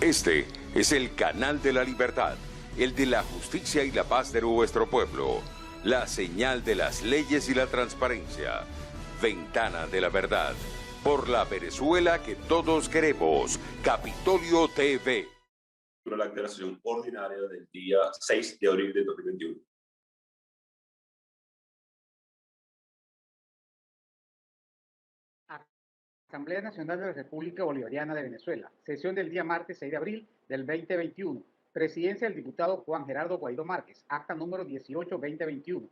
Este es el canal de la libertad, el de la justicia y la paz de nuestro pueblo, la señal de las leyes y la transparencia, ventana de la verdad, por la Venezuela que todos queremos, Capitolio TV. La aclaración ordinaria del día 6 de abril de 2021. Asamblea Nacional de la República Bolivariana de Venezuela, sesión del día martes 6 de abril del 2021. Presidencia del diputado Juan Gerardo Guaidó Márquez, acta número 18-2021.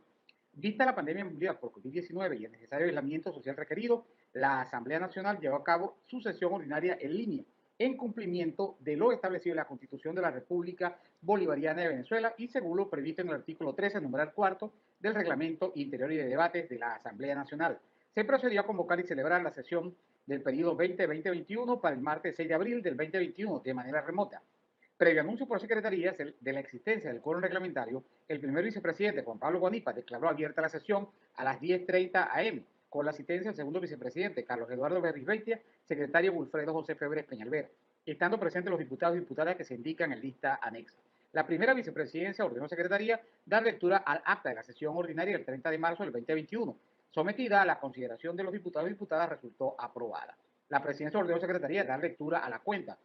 Vista la pandemia mundial por COVID-19 y el necesario aislamiento social requerido, la Asamblea Nacional llevó a cabo su sesión ordinaria en línea, en cumplimiento de lo establecido en la Constitución de la República Bolivariana de Venezuela y según lo previsto en el artículo 13, numeral cuarto, del Reglamento Interior y de Debates de la Asamblea Nacional. Se procedió a convocar y celebrar la sesión del periodo 20-2021 para el martes 6 de abril del 2021 de manera remota. Previo anuncio por secretarías de la existencia del quórum reglamentario, el primer vicepresidente Juan Pablo Guanipa declaró abierta la sesión a las 10:30 am, con la asistencia del segundo vicepresidente Carlos Eduardo Berrizbeitia, secretario Wilfredo José Febres Peñalver, estando presentes los diputados y diputadas que se indican en lista anexa. La primera vicepresidencia ordenó secretaría dar lectura al acta de la sesión ordinaria del 30 de marzo del 2021, sometida a la consideración de los diputados y diputadas, resultó aprobada. La presidencia ordenó secretaría dar lectura a la cuenta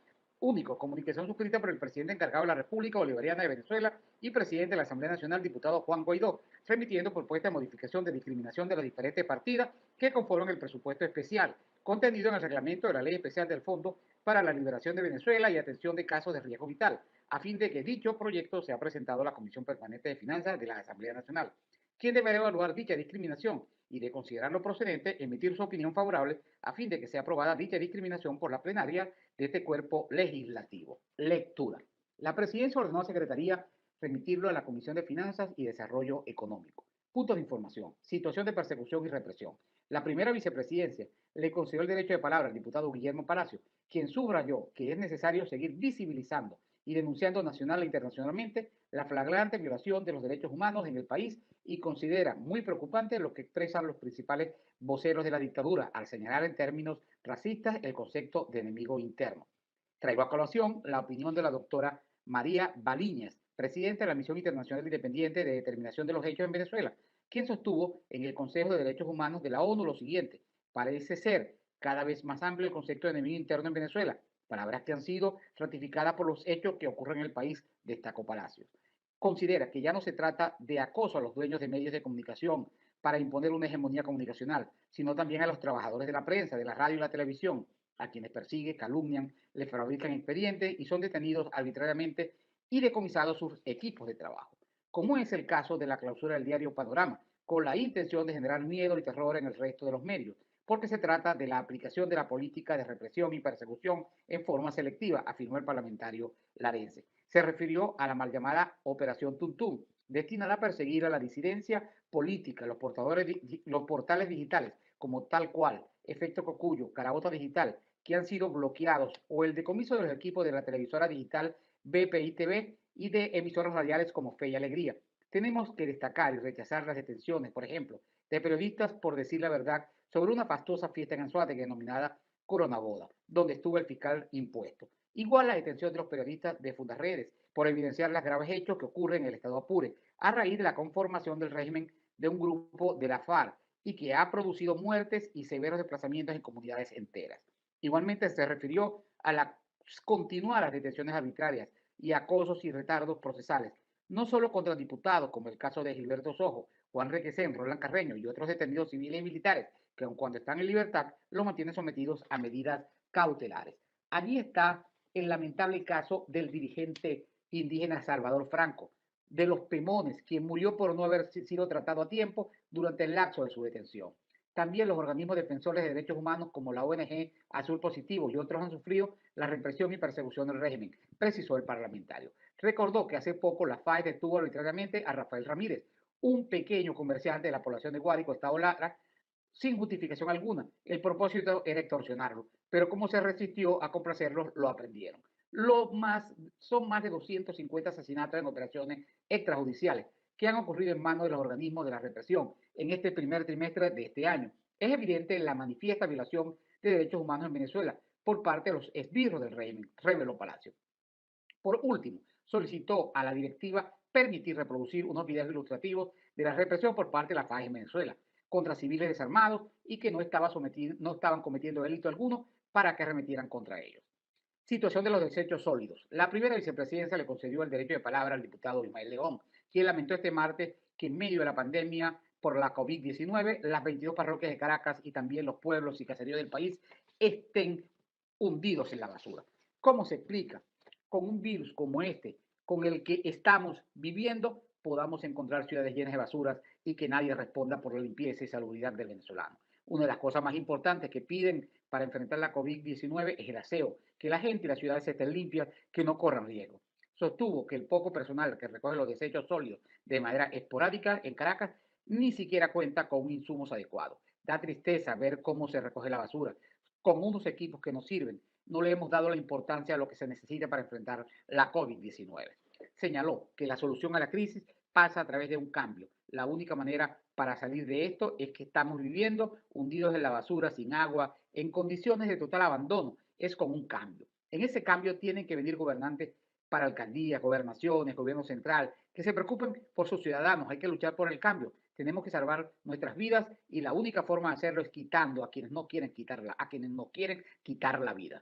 único, comunicación suscrita por el presidente encargado de la República Bolivariana de Venezuela y presidente de la Asamblea Nacional, diputado Juan Guaidó, remitiendo propuesta de modificación de discriminación de las diferentes partidas que conforman el presupuesto especial, contenido en el reglamento de la Ley Especial del Fondo para la Liberación de Venezuela y atención de casos de riesgo vital, a fin de que dicho proyecto sea presentado a la Comisión Permanente de Finanzas de la Asamblea Nacional, quien deberá evaluar dicha discriminación y, de considerarlo procedente, emitir su opinión favorable a fin de que sea aprobada dicha discriminación por la plenaria de este cuerpo legislativo. Lectura. La presidencia ordenó a la Secretaría remitirlo a la Comisión de Finanzas y Desarrollo Económico. Puntos de información. Situación de persecución y represión. La primera vicepresidencia le concedió el derecho de palabra al diputado Guillermo Palacio, quien subrayó que es necesario seguir visibilizando y denunciando nacional e internacionalmente la flagrante violación de los derechos humanos en el país y considera muy preocupante lo que expresan los principales voceros de la dictadura al señalar en términos racistas el concepto de enemigo interno. Traigo a colación la opinión de la doctora María Baliñas, presidenta de la Misión Internacional Independiente de Determinación de los Hechos en Venezuela, quien sostuvo en el Consejo de Derechos Humanos de la ONU lo siguiente: parece ser cada vez más amplio el concepto de enemigo interno en Venezuela, palabras que han sido ratificadas por los hechos que ocurren en el país, destacó Palacios. Considera que ya no se trata de acoso a los dueños de medios de comunicación para imponer una hegemonía comunicacional, sino también a los trabajadores de la prensa, de la radio y la televisión, a quienes persigue, calumnian, les fabrican expedientes y son detenidos arbitrariamente y decomisados sus equipos de trabajo, como es el caso de la clausura del diario Panorama, con la intención de generar miedo y terror en el resto de los medios, porque se trata de la aplicación de la política de represión y persecución en forma selectiva, afirmó el parlamentario larense. Se refirió a la mal llamada Operación Tuntún, destinada a perseguir a la disidencia política, los portales digitales, como Tal Cual, Efecto Cocuyo, Carabota Digital, que han sido bloqueados, o el decomiso de los equipos de la televisora digital BPI TV y de emisoras radiales como Fe y Alegría. Tenemos que destacar y rechazar las detenciones, por ejemplo, de periodistas por decir la verdad sobre una fastuosa fiesta en Anzoátegui denominada Corona Boda, donde estuvo el fiscal impuesto. Igual la detención de los periodistas de Fundarredes por evidenciar los graves hechos que ocurren en el estado Apure a raíz de la conformación del régimen de un grupo de la FARC y que ha producido muertes y severos desplazamientos en comunidades enteras. Igualmente se refirió a las continuadas detenciones arbitrarias y acosos y retardos procesales, no solo contra diputados, como el caso de Gilberto Sojo, Juan Requesén, Roland Carreño y otros detenidos civiles y militares, que aun cuando están en libertad, los mantienen sometidos a medidas cautelares. Allí está el lamentable caso del dirigente indígena Salvador Franco, de los Pemones, quien murió por no haber sido tratado a tiempo durante el lapso de su detención. También los organismos defensores de derechos humanos como la ONG Azul Positivo y otros han sufrido la represión y persecución del régimen, precisó el parlamentario. Recordó que hace poco la FAE detuvo arbitrariamente a Rafael Ramírez, un pequeño comerciante de la población de Guárico, Estado Lara, sin justificación alguna. El propósito era extorsionarlo, pero como se resistió a complacerlo, lo aprendieron. Son más de 250 asesinatos en operaciones extrajudiciales que han ocurrido en manos de los organismos de la represión en este primer trimestre de este año. Es evidente la manifiesta violación de derechos humanos en Venezuela por parte de los esbirros del régimen, reveló Palacio. Por último, solicitó a la directiva permitir reproducir unos videos ilustrativos de la represión por parte de la FARC en Venezuela contra civiles desarmados y que no estaban cometiendo delito alguno para que arremetieran contra ellos. Situación de los desechos sólidos. La primera vicepresidencia le concedió el derecho de palabra al diputado Ismael León, quien lamentó este martes que en medio de la pandemia por la COVID-19, las 22 parroquias de Caracas y también los pueblos y caseríos del país estén hundidos en la basura. ¿Cómo se explica? Con un virus como este, con el que estamos viviendo, podamos encontrar ciudades llenas de basuras y que nadie responda por la limpieza y salubridad del venezolano. Una de las cosas más importantes que piden para enfrentar la COVID-19 es el aseo, que la gente y las ciudades estén limpias, que no corran riesgo. Sostuvo que el poco personal que recoge los desechos sólidos de manera esporádica en Caracas ni siquiera cuenta con insumos adecuados. Da tristeza ver cómo se recoge la basura, con unos equipos que no sirven. No le hemos dado la importancia a lo que se necesita para enfrentar la COVID-19. Señaló que la solución a la crisis pasa a través de un cambio. La única manera para salir de esto es que estamos viviendo hundidos en la basura, sin agua, en condiciones de total abandono. Es con un cambio. En ese cambio tienen que venir gobernantes para alcaldías, gobernaciones, gobierno central, que se preocupen por sus ciudadanos. Hay que luchar por el cambio. Tenemos que salvar nuestras vidas y la única forma de hacerlo es quitando a quienes no quieren quitar la vida.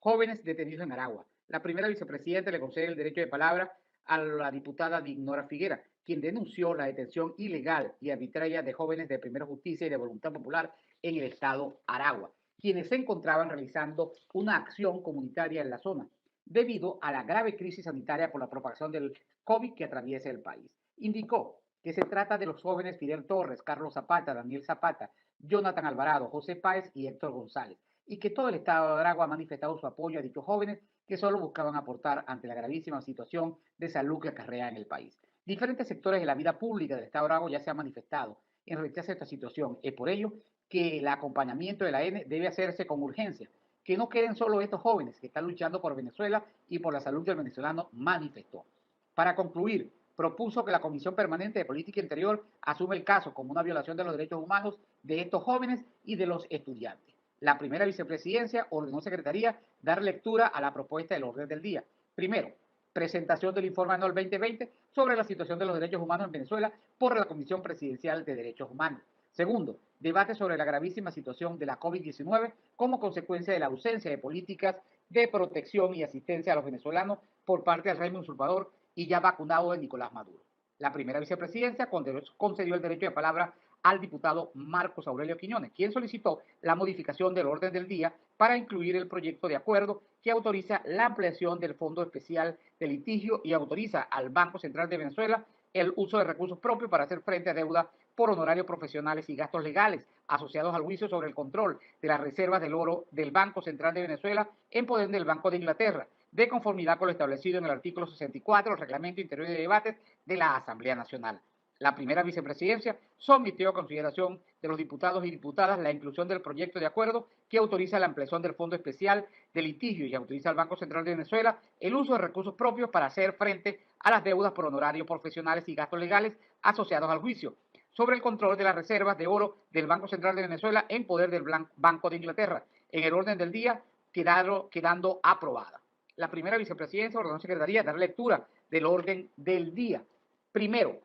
Jóvenes detenidos en Aragua. La primera vicepresidenta le concede el derecho de palabra a la diputada Dignora Figuera, quien denunció la detención ilegal y arbitraria de jóvenes de Primera Justicia y de Voluntad Popular en el estado Aragua, quienes se encontraban realizando una acción comunitaria en la zona, debido a la grave crisis sanitaria por la propagación del COVID que atraviesa el país. Indicó que se trata de los jóvenes Fidel Torres, Carlos Zapata, Daniel Zapata, Jonathan Alvarado, José Páez y Héctor González, y que todo el estado de Aragua ha manifestado su apoyo a dichos jóvenes que solo buscaban aportar ante la gravísima situación de salud que acarrea en el país. Diferentes sectores de la vida pública del estado de Aragua ya se han manifestado en rechazo a esta situación. Es por ello que el acompañamiento de la ANE debe hacerse con urgencia, que no queden solo estos jóvenes que están luchando por Venezuela y por la salud del venezolano, manifestó. Para concluir, propuso que la Comisión Permanente de Política Interior asume el caso como una violación de los derechos humanos de estos jóvenes y de los estudiantes. La primera vicepresidencia ordenó a Secretaría dar lectura a la propuesta del orden del día. Primero, presentación del informe anual 2020 sobre la situación de los derechos humanos en Venezuela por la Comisión Presidencial de Derechos Humanos. Segundo, debate sobre la gravísima situación de la COVID-19 como consecuencia de la ausencia de políticas de protección y asistencia a los venezolanos por parte del régimen usurpador y ya vacunado de Nicolás Maduro. La primera vicepresidencia concedió el derecho de palabra al diputado Marcos Aurelio Quiñones, quien solicitó la modificación del orden del día para incluir el proyecto de acuerdo que autoriza la ampliación del Fondo Especial de Litigio y autoriza al Banco Central de Venezuela el uso de recursos propios para hacer frente a deuda por honorarios profesionales y gastos legales asociados al juicio sobre el control de las reservas del oro del Banco Central de Venezuela en poder del Banco de Inglaterra, de conformidad con lo establecido en el artículo 64 del Reglamento Interior de Debates de la Asamblea Nacional. La primera vicepresidencia sometió a consideración de los diputados y diputadas la inclusión del proyecto de acuerdo que autoriza la ampliación del Fondo Especial de Litigio y autoriza al Banco Central de Venezuela el uso de recursos propios para hacer frente a las deudas por honorarios profesionales y gastos legales asociados al juicio sobre el control de las reservas de oro del Banco Central de Venezuela en poder del Banco de Inglaterra, en el orden del día quedando aprobada. La primera vicepresidencia ordenó a Secretaría dar lectura del orden del día. Primero,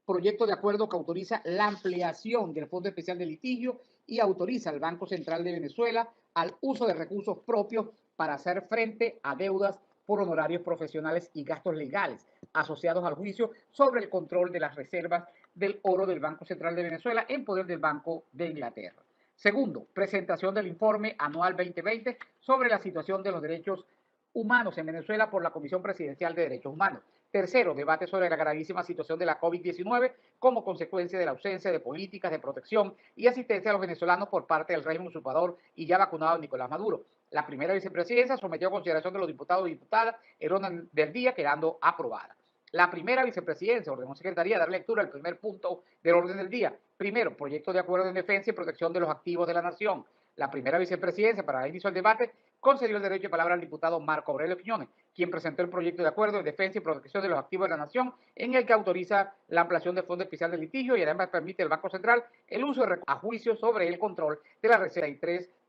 proyecto de acuerdo que autoriza la ampliación del Fondo Especial de Litigio y autoriza al Banco Central de Venezuela al uso de recursos propios para hacer frente a deudas por honorarios profesionales y gastos legales asociados al juicio sobre el control de las reservas del oro del Banco Central de Venezuela en poder del Banco de Inglaterra. Segundo, presentación del informe anual 2020 sobre la situación de los derechos humanos en Venezuela por la Comisión Presidencial de Derechos Humanos. Tercero, debate sobre la gravísima situación de la COVID-19 como consecuencia de la ausencia de políticas de protección y asistencia a los venezolanos por parte del régimen usurpador y ya vacunado Nicolás Maduro. La primera vicepresidencia sometió a consideración de los diputados y diputadas el orden del día quedando aprobada. La primera vicepresidencia ordenó a Secretaría dar lectura al primer punto del orden del día. Primero, proyecto de acuerdo en defensa y protección de los activos de la nación. La primera vicepresidencia, para dar inicio al debate, concedió el derecho de palabra al diputado Marco Aurelio Quiñones, quien presentó el proyecto de acuerdo en defensa y protección de los activos de la nación, en el que autoriza la ampliación del Fondo Especial de Litigio y además permite al Banco Central el uso de recursos a juicio sobre el control de la reserva de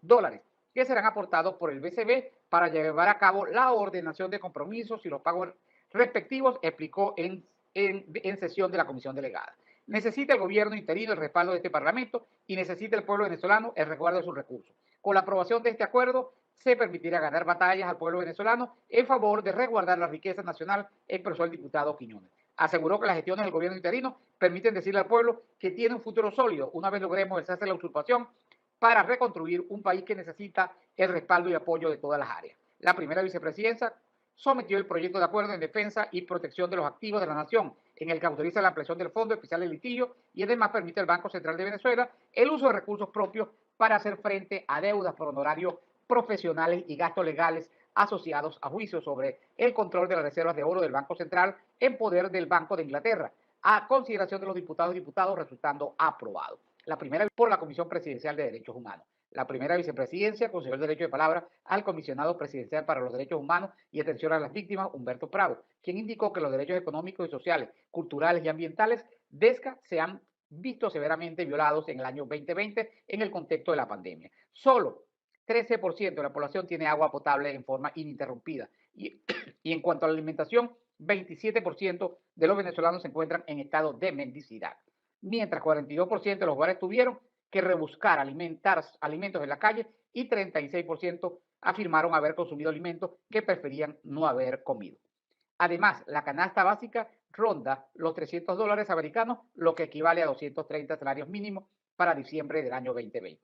$3 que serán aportados por el BCB para llevar a cabo la ordenación de compromisos y los pagos respectivos, explicó en sesión de la comisión delegada. Necesita el gobierno interino el respaldo de este Parlamento y necesita el pueblo venezolano el resguardo de sus recursos. Con la aprobación de este acuerdo se permitirá ganar batallas al pueblo venezolano en favor de resguardar la riqueza nacional, expresó el diputado Quiñones. Aseguró que las gestiones del gobierno interino permiten decirle al pueblo que tiene un futuro sólido una vez logremos deshacer la usurpación para reconstruir un país que necesita el respaldo y apoyo de todas las áreas. La primera vicepresidencia sometió el proyecto de acuerdo en defensa y protección de los activos de la nación, en el que autoriza la ampliación del Fondo Especial de Litigio y además permite al Banco Central de Venezuela el uso de recursos propios para hacer frente a deudas por honorarios profesionales y gastos legales asociados a juicios sobre el control de las reservas de oro del Banco Central en poder del Banco de Inglaterra, a consideración de los diputados y diputados, resultando aprobado. La primera por la Comisión Presidencial de Derechos Humanos. La primera vicepresidencia concedió el derecho de palabra al comisionado presidencial para los derechos humanos y atención a las víctimas, Humberto Prado, quien indicó que los derechos económicos y sociales, culturales y ambientales de ESCA se han visto severamente violados en el año 2020 en el contexto de la pandemia. Solo 13% de la población tiene agua potable en forma ininterrumpida y en cuanto a la alimentación, 27% de los venezolanos se encuentran en estado de mendicidad, mientras 42% de los hogares tuvieron que rebuscar alimentos en la calle y 36% afirmaron haber consumido alimentos que preferían no haber comido. Además, la canasta básica ronda los $300 americanos, lo que equivale a 230 salarios mínimos para diciembre del año 2020.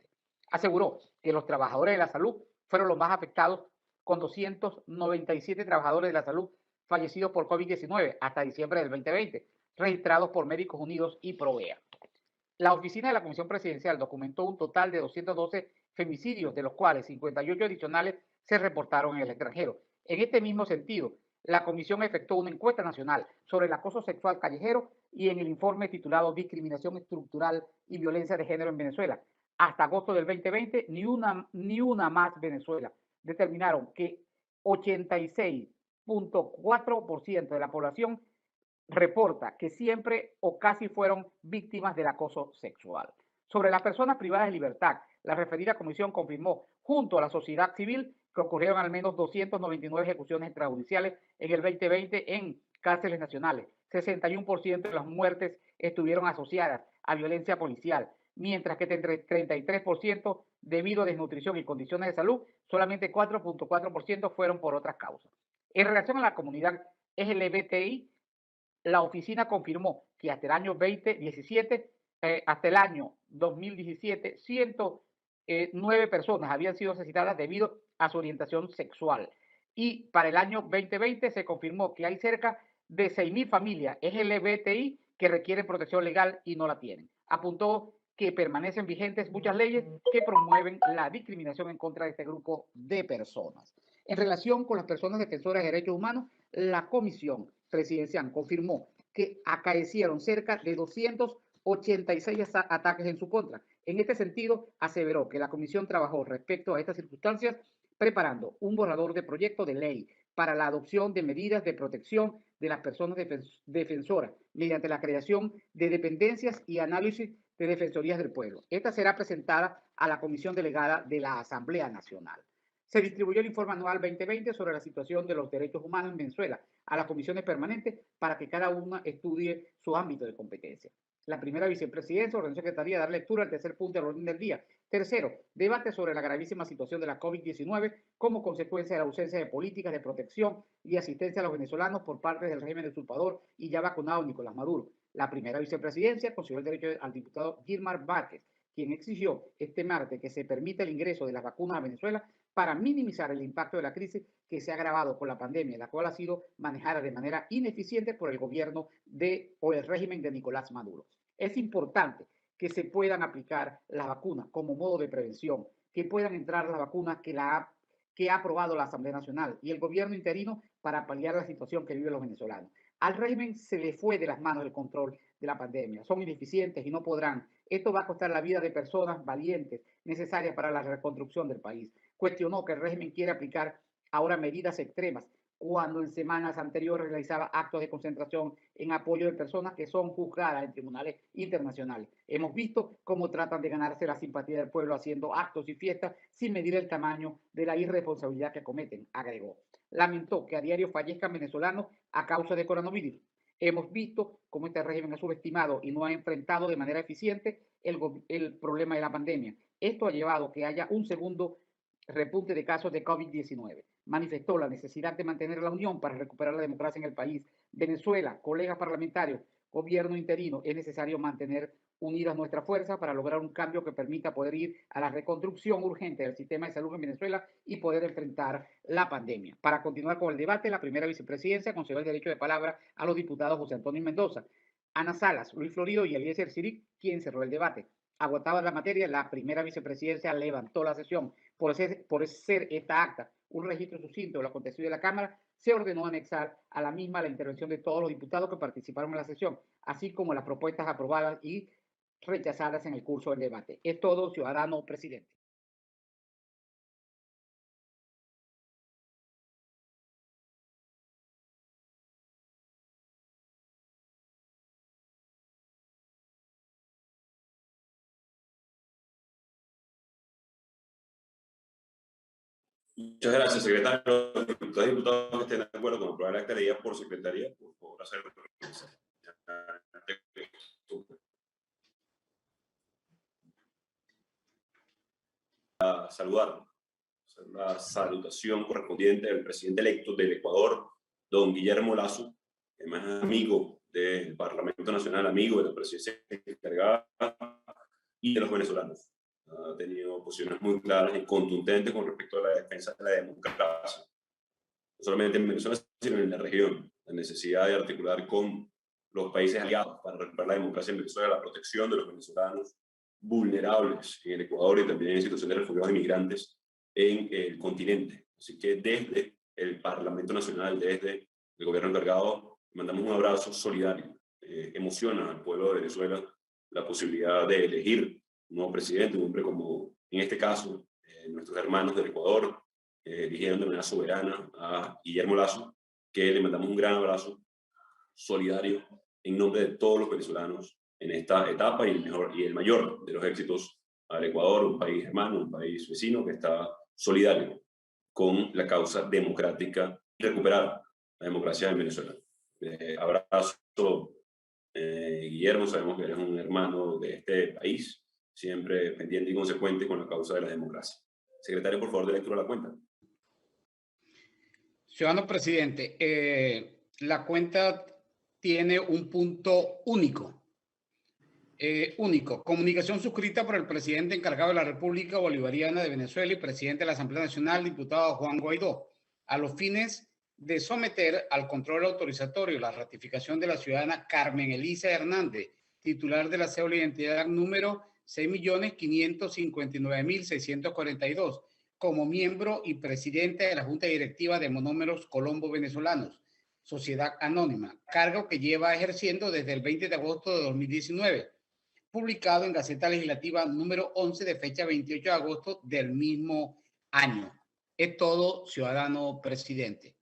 Aseguró que los trabajadores de la salud fueron los más afectados, con 297 trabajadores de la salud fallecidos por COVID-19 hasta diciembre del 2020, registrados por Médicos Unidos y Provea. La oficina de la Comisión Presidencial documentó un total de 212 femicidios, de los cuales 58 adicionales se reportaron en el extranjero. En este mismo sentido, la comisión efectuó una encuesta nacional sobre el acoso sexual callejero y en el informe titulado Discriminación Estructural y Violencia de Género en Venezuela, hasta agosto del 2020, ni una más Venezuela, determinaron que 86.4% de la población reporta que siempre o casi fueron víctimas del acoso sexual. Sobre las personas privadas de libertad, la referida comisión confirmó, junto a la sociedad civil, que ocurrieron al menos 299 ejecuciones extrajudiciales en el 2020 en cárceles nacionales. 61% de las muertes estuvieron asociadas a violencia policial, mientras que 33% debido a desnutrición y condiciones de salud, solamente 4.4% fueron por otras causas. En relación a la comunidad LGBTI, la oficina confirmó que hasta el año 2017, hasta el año 2017, 109 personas habían sido asesinadas debido a su orientación sexual. Y para el año 2020 se confirmó que hay cerca de 6.000 familias LGBTI que requieren protección legal y no la tienen. Apuntó que permanecen vigentes muchas leyes que promueven la discriminación en contra de este grupo de personas. En relación con las personas defensoras de derechos humanos, la Comisión Presidencial confirmó que acaecieron cerca de 286 ataques en su contra. En este sentido, aseveró que la Comisión trabajó respecto a estas circunstancias preparando un borrador de proyecto de ley para la adopción de medidas de protección de las personas defensoras mediante la creación de dependencias y análisis de defensorías del pueblo. Esta será presentada a la Comisión Delegada de la Asamblea Nacional. Se distribuyó el informe anual 2020 sobre la situación de los derechos humanos en Venezuela a las comisiones permanentes para que cada una estudie su ámbito de competencia. La primera vicepresidencia ordenó a la Secretaría dar lectura al tercer punto del orden del día. Tercero, debate sobre la gravísima situación de la COVID-19 como consecuencia de la ausencia de políticas de protección y asistencia a los venezolanos por parte del régimen usurpador y ya vacunado Nicolás Maduro. La primera vicepresidencia concedió el derecho al diputado Gilmar Vázquez, quien exigió este martes que se permita el ingreso de las vacunas a Venezuela para minimizar el impacto de la crisis que se ha agravado con la pandemia, la cual ha sido manejada de manera ineficiente por el gobierno o el régimen de Nicolás Maduro. Es importante que se puedan aplicar las vacunas como modo de prevención, que puedan entrar las vacunas que ha aprobado la Asamblea Nacional y el gobierno interino para paliar la situación que viven los venezolanos. Al régimen se le fue de las manos el control de la pandemia. Son ineficientes y no podrán. Esto va a costar la vida de personas valientes necesarias para la reconstrucción del país. Cuestionó que el régimen quiere aplicar ahora medidas extremas cuando en semanas anteriores realizaba actos de concentración en apoyo de personas que son juzgadas en tribunales internacionales. Hemos visto cómo tratan de ganarse la simpatía del pueblo haciendo actos y fiestas sin medir el tamaño de la irresponsabilidad que cometen, agregó. Lamentó que a diario fallezcan venezolanos a causa de coronavirus. Hemos visto cómo este régimen ha subestimado y no ha enfrentado de manera eficiente el problema de la pandemia. Esto ha llevado a que haya un segundo repunte de casos de COVID-19. Manifestó la necesidad de mantener la unión para recuperar la democracia en el país. Venezuela, colegas parlamentarios, gobierno interino, es necesario mantener unidas nuestras fuerzas para lograr un cambio que permita poder ir a la reconstrucción urgente del sistema de salud en Venezuela y poder enfrentar la pandemia. Para continuar con el debate, la primera vicepresidencia concedió el derecho de palabra a los diputados José Antonio Mendoza, Ana Salas, Luis Florido y Eliezer Ciric, quien cerró el debate. Agotada la materia, la primera vicepresidencia levantó la sesión. Por ser esta acta un registro sucinto de lo acontecido en la Cámara, se ordenó anexar a la misma la intervención de todos los diputados que participaron en la sesión, así como las propuestas aprobadas y rechazadas en el curso del debate. Es todo, ciudadano presidente. Muchas gracias, secretario. Los diputados y diputados que estén de acuerdo con aprobar el acta leída por secretaría, por favor, hacerlo. A saludar, la salutación correspondiente del presidente electo del Ecuador, don Guillermo Lasso, que es amigo del Parlamento Nacional, amigo de la presidencia encargada y de los venezolanos. Ha tenido posiciones muy claras y contundentes con respecto a la defensa de la democracia, no solamente en Venezuela, sino en la región. La necesidad de articular con los países aliados para recuperar la democracia en Venezuela, la protección de los venezolanos vulnerables en el Ecuador y también en situación de refugiados y migrantes en el continente. Así que desde el Parlamento Nacional, desde el gobierno encargado, mandamos un abrazo solidario. Emociona al pueblo de Venezuela la posibilidad de elegir un nuevo presidente, un hombre como, en este caso, nuestros hermanos del Ecuador, eligieron de manera soberana a Guillermo Lasso, que le mandamos un gran abrazo solidario en nombre de todos los venezolanos en esta etapa y el mayor de los éxitos al Ecuador, un país hermano, un país vecino que está solidario con la causa democrática y recuperar la democracia en Venezuela. Abrazo, Guillermo, sabemos que eres un hermano de este país, siempre pendiente y consecuente con la causa de la democracia. Secretario, por favor, de lectura la cuenta. Ciudadano presidente, la cuenta tiene un punto único. Comunicación suscrita por el presidente encargado de la República Bolivariana de Venezuela y presidente de la Asamblea Nacional, diputado Juan Guaidó, a los fines de someter al control autorizatorio la ratificación de la ciudadana Carmen Elisa Hernández, titular de la cédula de identidad número 6.559.642, como miembro y presidente de la Junta Directiva de Monómeros Colombo Venezolanos, Sociedad Anónima, cargo que lleva ejerciendo desde el 20 de agosto de 2019, publicado en Gaceta Legislativa número 11 de fecha 28 de agosto del mismo año. Es todo, ciudadano presidente.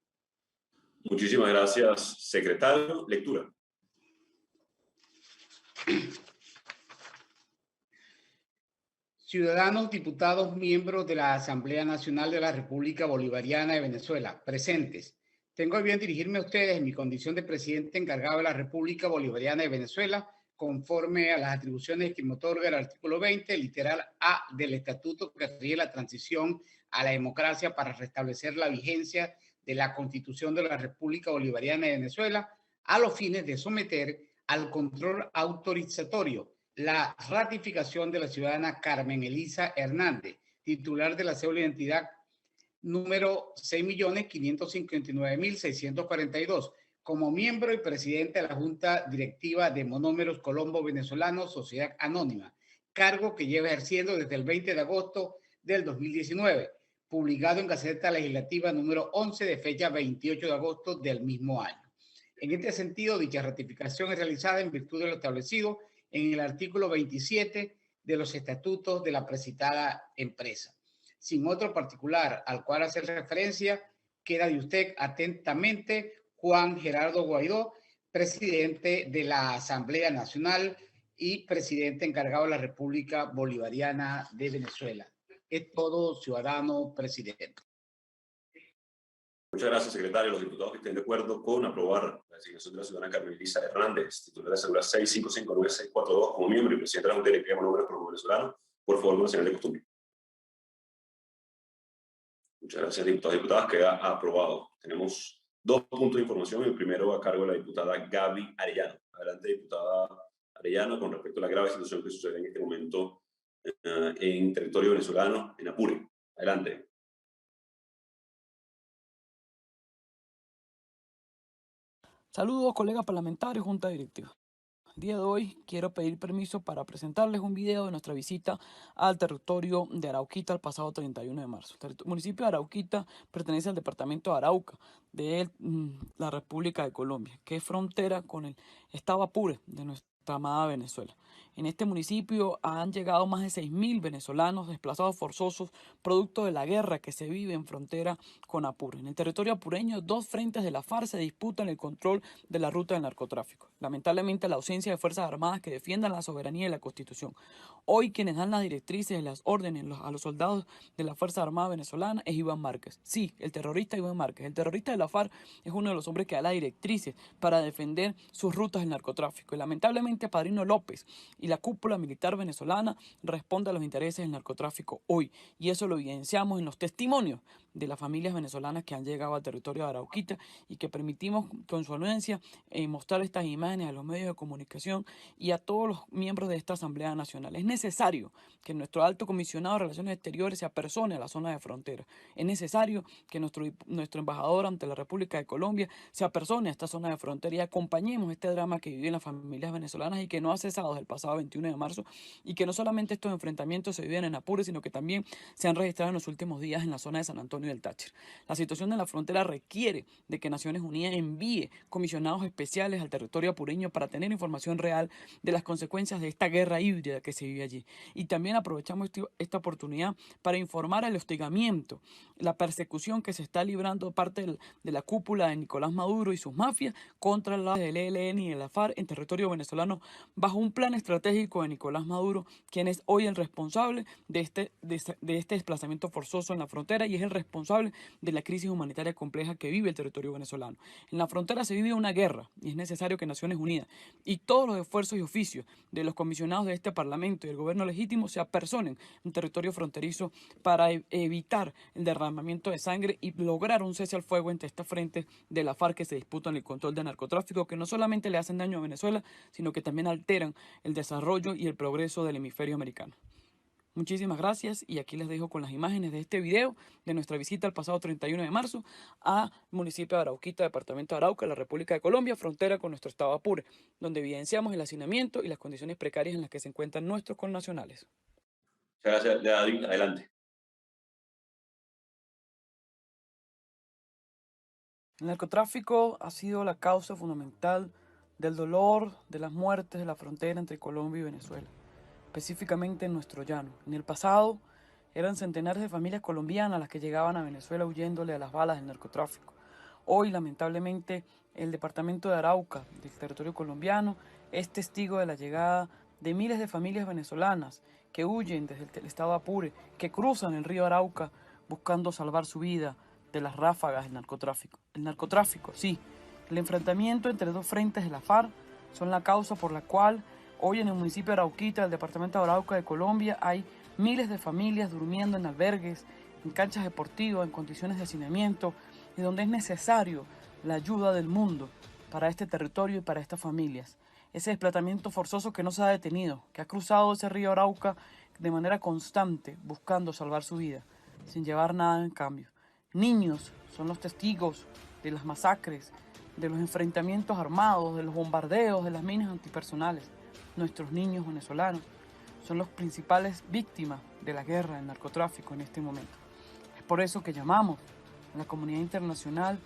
Muchísimas gracias, secretario. Lectura. Ciudadanos, diputados, miembros de la Asamblea Nacional de la República Bolivariana de Venezuela, presentes. Tengo a bien dirigirme a ustedes en mi condición de presidente encargado de la República Bolivariana de Venezuela, conforme a las atribuciones que me otorga el artículo 20, literal A del Estatuto que rige la transición a la democracia para restablecer la vigencia de la Constitución de la República Bolivariana de Venezuela, a los fines de someter al control autorizatorio la ratificación de la ciudadana Carmen Elisa Hernández, titular de la cédula de identidad número 6.559.642, como miembro y presidente de la Junta Directiva de Monómeros Colombo Venezolanos, Sociedad Anónima, cargo que lleva ejerciendo desde el 20 de agosto del 2019, publicado en Gaceta Legislativa número 11 de fecha 28 de agosto del mismo año. En este sentido, dicha ratificación es realizada en virtud de lo establecido en el artículo 27 de los estatutos de la precitada empresa. Sin otro particular al cual hacer referencia, Queda de usted atentamente Juan Gerardo Guaidó, presidente de la Asamblea Nacional y presidente encargado de la República Bolivariana de Venezuela. Es todo, ciudadano presidente. Muchas gracias, secretario. Los diputados que estén de acuerdo con aprobar la designación de la ciudadana Carmen Elisa Hernández, titular de cédula 6559642 como miembro y presidente de la Junta Directiva de Nombres por venezolano, por favor, con la señal de costumbre. Muchas gracias, diputados y diputadas. Queda aprobado. Tenemos 2 puntos de información. El primero a cargo de la diputada Gaby Arellano. Adelante, diputada Arellano, con respecto a la grave situación que sucede en este momento en territorio venezolano, en Apure. Adelante. Saludos, colegas parlamentarios, Junta Directiva. El día de hoy quiero pedir permiso para presentarles un video de nuestra visita al territorio de Arauquita el pasado 31 de marzo. El municipio de Arauquita pertenece al departamento de Arauca de la República de Colombia, que es frontera con el estado Apure de nuestra amada Venezuela. En este municipio han llegado más de 6.000 venezolanos desplazados forzosos producto de la guerra que se vive en frontera con Apure. En el territorio apureño, 2 frentes de la FARC se disputan el control de la ruta del narcotráfico. Lamentablemente, la ausencia de fuerzas armadas que defiendan la soberanía y la Constitución. Hoy quienes dan las directrices y las órdenes a los soldados de la Fuerza Armada venezolana es Iván Márquez. Sí, el terrorista Iván Márquez. El terrorista de la FARC es uno de los hombres que da las directrices para defender sus rutas del narcotráfico. Y lamentablemente, Padrino López y la cúpula militar venezolana responde a los intereses del narcotráfico hoy. Y eso lo evidenciamos en los testimonios de las familias venezolanas que han llegado al territorio de Arauquita y que permitimos con su anuencia mostrar estas imágenes a los medios de comunicación y a todos los miembros de esta Asamblea Nacional. Es necesario que nuestro alto comisionado de Relaciones Exteriores se apersone a la zona de frontera. Es necesario que nuestro embajador ante la República de Colombia se apersone a esta zona de frontera y acompañemos este drama que viven las familias venezolanas y que no ha cesado desde el pasado 21 de marzo y que no solamente estos enfrentamientos se viven en Apure, sino que también se han registrado en los últimos días en la zona de San Antonio del Táchira. La situación en la frontera requiere de que Naciones Unidas envíe comisionados especiales al territorio apureño para tener información real de las consecuencias de esta guerra híbrida que se vive allí. Y también aprovechamos esta oportunidad para informar el hostigamiento, la persecución que se está librando de parte de la cúpula de Nicolás Maduro y sus mafias contra la del ELN y de la FARC en territorio venezolano bajo un plan estratégico de Nicolás Maduro, quien es hoy el responsable de este desplazamiento forzoso en la frontera y es el responsable de la crisis humanitaria compleja que vive el territorio venezolano. En la frontera se vive una guerra y es necesario que Naciones Unidas y todos los esfuerzos y oficios de los comisionados de este Parlamento y el gobierno legítimo se apersonen en territorio fronterizo para evitar el derramamiento de sangre y lograr un cese al fuego entre esta frente de la FARC que se disputan el control del narcotráfico, que no solamente le hacen daño a Venezuela, sino que también alteran el desarrollo y el progreso del hemisferio americano. Muchísimas gracias y aquí les dejo con las imágenes de este video de nuestra visita el pasado 31 de marzo al municipio de Arauquita, departamento de Arauca, la República de Colombia, frontera con nuestro estado Apure, donde evidenciamos el hacinamiento y las condiciones precarias en las que se encuentran nuestros connacionales. Muchas gracias, David. Adelante. El narcotráfico ha sido la causa fundamental del dolor, de las muertes de la frontera entre Colombia y Venezuela, específicamente en nuestro llano. En el pasado eran centenares de familias colombianas las que llegaban a Venezuela huyéndole a las balas del narcotráfico. Hoy, lamentablemente, el departamento de Arauca, del territorio colombiano, es testigo de la llegada de miles de familias venezolanas que huyen desde el estado Apure, que cruzan el río Arauca buscando salvar su vida de las ráfagas del narcotráfico. El narcotráfico, sí, el enfrentamiento entre 2 frentes de la FARC son la causa por la cual hoy en el municipio de Arauquita, del departamento de Arauca de Colombia, hay miles de familias durmiendo en albergues, en canchas deportivas, en condiciones de hacinamiento, y donde es necesario la ayuda del mundo para este territorio y para estas familias. Ese desplazamiento forzoso que no se ha detenido, que ha cruzado ese río Arauca de manera constante, buscando salvar su vida, sin llevar nada en cambio. Niños son los testigos de las masacres, de los enfrentamientos armados, de los bombardeos, de las minas antipersonales. Nuestros niños venezolanos son las principales víctimas de la guerra del narcotráfico en este momento. Es por eso que llamamos a la comunidad internacional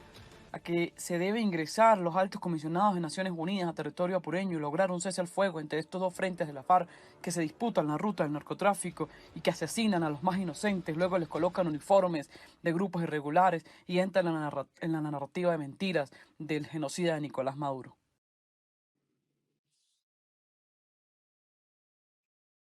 a que se debe ingresar los altos comisionados de Naciones Unidas a territorio apureño y lograr un cese al fuego entre estos dos frentes de la FARC que se disputan la ruta del narcotráfico y que asesinan a los más inocentes, luego les colocan uniformes de grupos irregulares y entran en la narrativa de mentiras del genocida de Nicolás Maduro.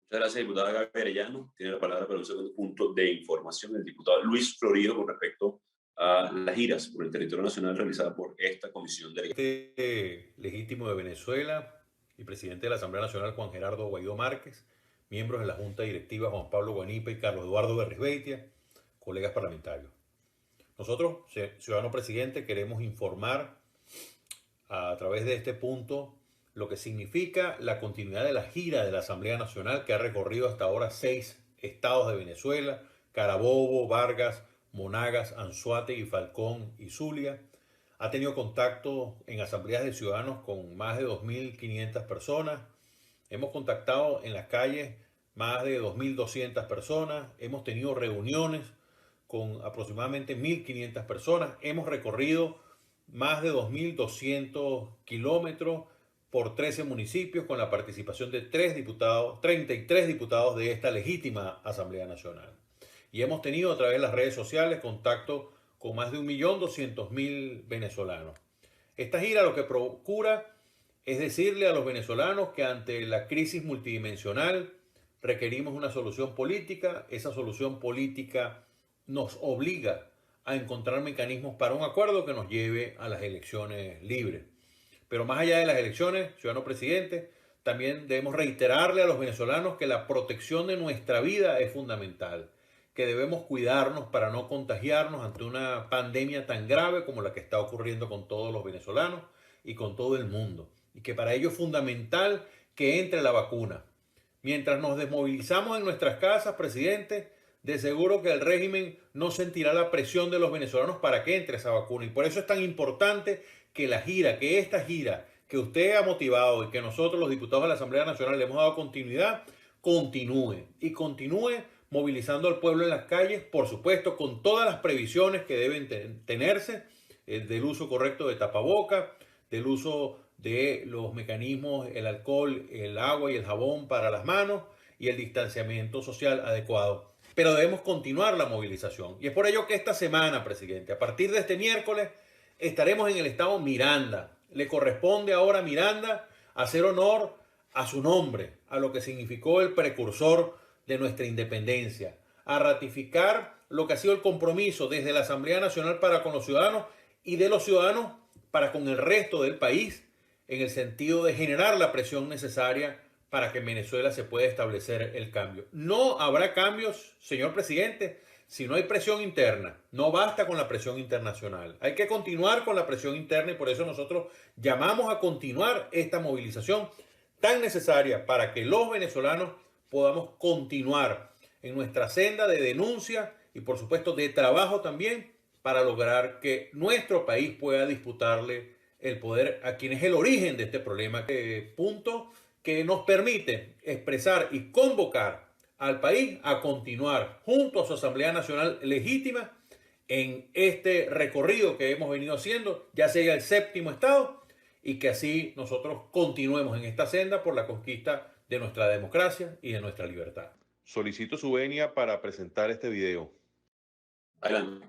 Muchas gracias, diputada Gaby Arellano. Tiene la palabra para un segundo punto de información el diputado Luis Florido con respecto a las giras por el territorio nacional realizadas por esta comisión de legítimo de Venezuela y presidente de la Asamblea Nacional Juan Gerardo Guaidó Márquez, miembros de la Junta Directiva Juan Pablo Guanipa y Carlos Eduardo Berrizbeitia, colegas parlamentarios. Nosotros, ciudadano presidente, queremos informar a través de este punto lo que significa la continuidad de la gira de la Asamblea Nacional que ha recorrido hasta ahora 6 estados de Venezuela: Carabobo, Vargas, Monagas, Anzoátegui, Falcón y Zulia. Ha tenido contacto en asambleas de ciudadanos con más de 2.500 personas. Hemos contactado en las calles más de 2.200 personas. Hemos tenido reuniones con aproximadamente 1.500 personas. Hemos recorrido más de 2.200 kilómetros por 13 municipios con la participación de 33 diputados de esta legítima Asamblea Nacional. Y hemos tenido a través de las redes sociales contacto con más de 1.200.000 venezolanos. Esta gira lo que procura es decirle a los venezolanos que ante la crisis multidimensional requerimos una solución política. Esa solución política nos obliga a encontrar mecanismos para un acuerdo que nos lleve a las elecciones libres. Pero más allá de las elecciones, ciudadano presidente, también debemos reiterarle a los venezolanos que la protección de nuestra vida es fundamental, que debemos cuidarnos para no contagiarnos ante una pandemia tan grave como la que está ocurriendo con todos los venezolanos y con todo el mundo. Y que para ello es fundamental que entre la vacuna. Mientras nos desmovilizamos en nuestras casas, presidente, de seguro que el régimen no sentirá la presión de los venezolanos para que entre esa vacuna. Y por eso es tan importante que esta gira que usted ha motivado y que nosotros los diputados de la Asamblea Nacional le hemos dado continuidad, continúe movilizando al pueblo en las calles, por supuesto, con todas las previsiones que deben tenerse, del uso correcto de tapabocas, del uso de los mecanismos, el alcohol, el agua y el jabón para las manos y el distanciamiento social adecuado. Pero debemos continuar la movilización. Y es por ello que esta semana, presidente, a partir de este miércoles, estaremos en el estado Miranda. Le corresponde ahora a Miranda hacer honor a su nombre, a lo que significó el precursor de nuestra independencia, a ratificar lo que ha sido el compromiso desde la Asamblea Nacional para con los ciudadanos y de los ciudadanos para con el resto del país, en el sentido de generar la presión necesaria para que en Venezuela se pueda establecer el cambio. No habrá cambios, señor presidente, si no hay presión interna. No basta con la presión internacional. Hay que continuar con la presión interna y por eso nosotros llamamos a continuar esta movilización tan necesaria para que los venezolanos podamos continuar en nuestra senda de denuncia y por supuesto de trabajo también para lograr que nuestro país pueda disputarle el poder a quien es el origen de este problema. Punto que nos permite expresar y convocar al país a continuar junto a su Asamblea Nacional legítima en este recorrido que hemos venido haciendo, ya sea el 7º estado, y que así nosotros continuemos en esta senda por la conquista de nuestra democracia y de nuestra libertad. Solicito su venia para presentar este video. Adelante.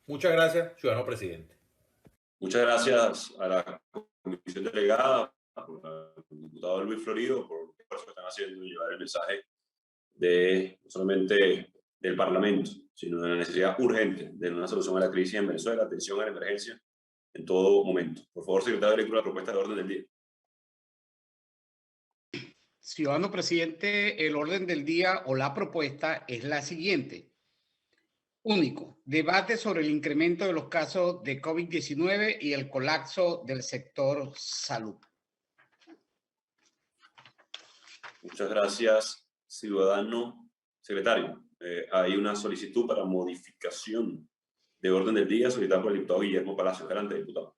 Muchas gracias, ciudadano presidente. Muchas gracias a la comisión delegada, al diputado Luis Florido, por el esfuerzo que están haciendo en llevar el mensaje de no solamente del Parlamento, sino de la necesidad urgente de una solución a la crisis en Venezuela, atención a la emergencia en todo momento. Por favor, secretario de lectura, la propuesta de orden del día. Ciudadano presidente, el orden del día o la propuesta es la siguiente. Único, debate sobre el incremento de los casos de COVID-19 y el colapso del sector salud. Muchas gracias, ciudadano secretario. Hay una solicitud para modificación de orden del día solicitada por el diputado Guillermo Palacios. Adelante, diputado.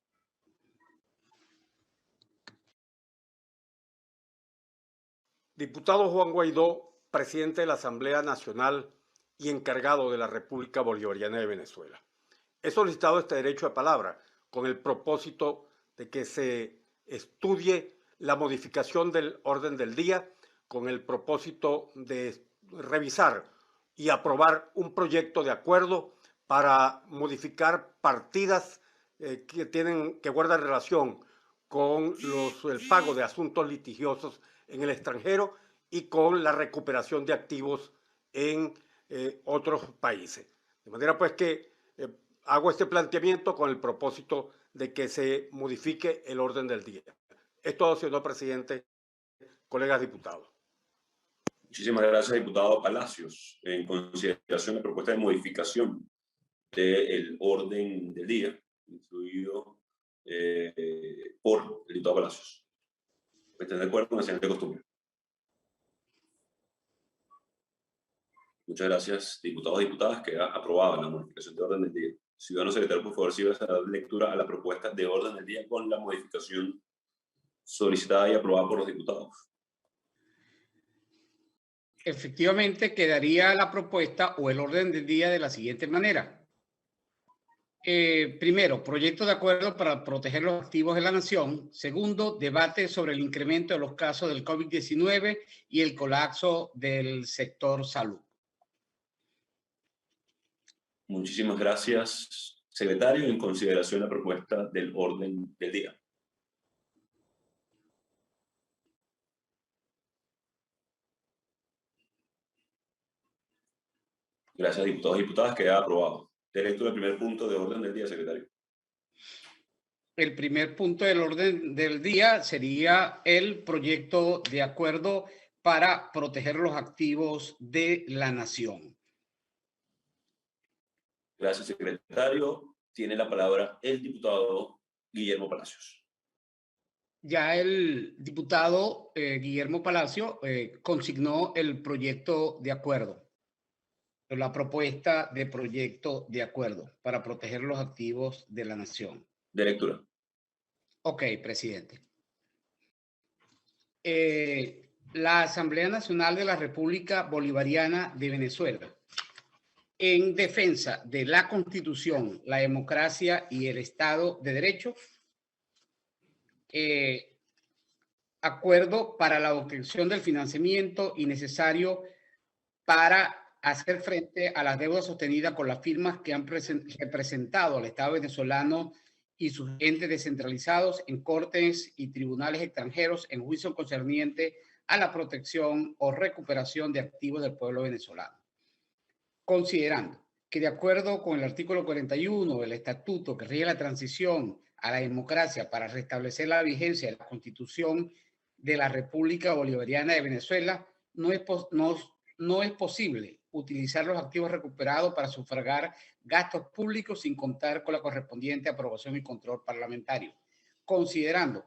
Diputado Juan Guaidó, presidente de la Asamblea Nacional y encargado de la República Bolivariana de Venezuela. He solicitado este derecho de palabra con el propósito de que se estudie la modificación del orden del día con el propósito de revisar y aprobar un proyecto de acuerdo para modificar partidas que guardan relación con el pago de asuntos litigiosos en el extranjero y con la recuperación de activos en otros países. De manera pues que hago este planteamiento con el propósito de que se modifique el orden del día. Es todo, señor presidente, colegas diputados. Muchísimas gracias, diputado Palacios. En consideración de la propuesta de modificación del orden del día, incluido por el diputado Palacios. ¿Están de acuerdo con la señal de costumbre? Muchas gracias, diputados y diputadas. Queda aprobada la modificación de orden del día. Ciudadano secretario, por favor, si vas a dar lectura a la propuesta de orden del día con la modificación solicitada y aprobada por los diputados. Efectivamente, quedaría la propuesta o el orden del día de la siguiente manera. Primero, proyecto de acuerdo para proteger los activos de la nación. Segundo, debate sobre el incremento de los casos del COVID-19 y el colapso del sector salud. Muchísimas gracias, secretario. En consideración la propuesta del orden del día. Gracias, diputados y diputadas. Queda aprobado. De lectura el primer punto de orden del día, secretario. El primer punto del orden del día sería el proyecto de acuerdo para proteger los activos de la nación. Gracias, secretario. Tiene la palabra el diputado Guillermo Palacios. Ya el diputado Guillermo Palacio consignó el proyecto de acuerdo, la propuesta de proyecto de acuerdo para proteger los activos de la nación. De lectura. Ok, presidente. La Asamblea Nacional de la República Bolivariana de Venezuela, en defensa de la Constitución, la democracia y el Estado de Derecho, acuerdo para la obtención del financiamiento innecesario para hacer frente a las deudas sostenidas con las firmas que han representado al Estado venezolano y sus entes descentralizados en cortes y tribunales extranjeros en juicio concerniente a la protección o recuperación de activos del pueblo venezolano. Considerando que de acuerdo con el artículo 41 del Estatuto que rige la transición a la democracia para restablecer la vigencia de la Constitución de la República Bolivariana de Venezuela, no es posible utilizar los activos recuperados para sufragar gastos públicos sin contar con la correspondiente aprobación y control parlamentario, considerando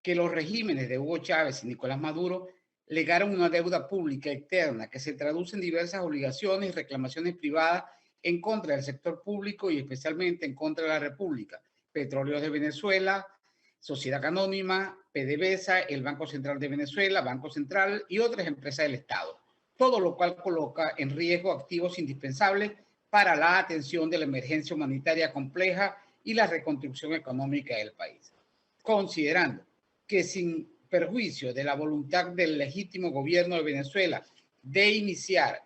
que los regímenes de Hugo Chávez y Nicolás Maduro legaron una deuda pública externa que se traduce en diversas obligaciones y reclamaciones privadas en contra del sector público y especialmente en contra de la República, Petróleos de Venezuela, Sociedad Anónima, PDVSA, el Banco Central de Venezuela, Banco Central y otras empresas del Estado, todo lo cual coloca en riesgo activos indispensables para la atención de la emergencia humanitaria compleja y la reconstrucción económica del país. Considerando que sin perjuicio de la voluntad del legítimo gobierno de Venezuela de iniciar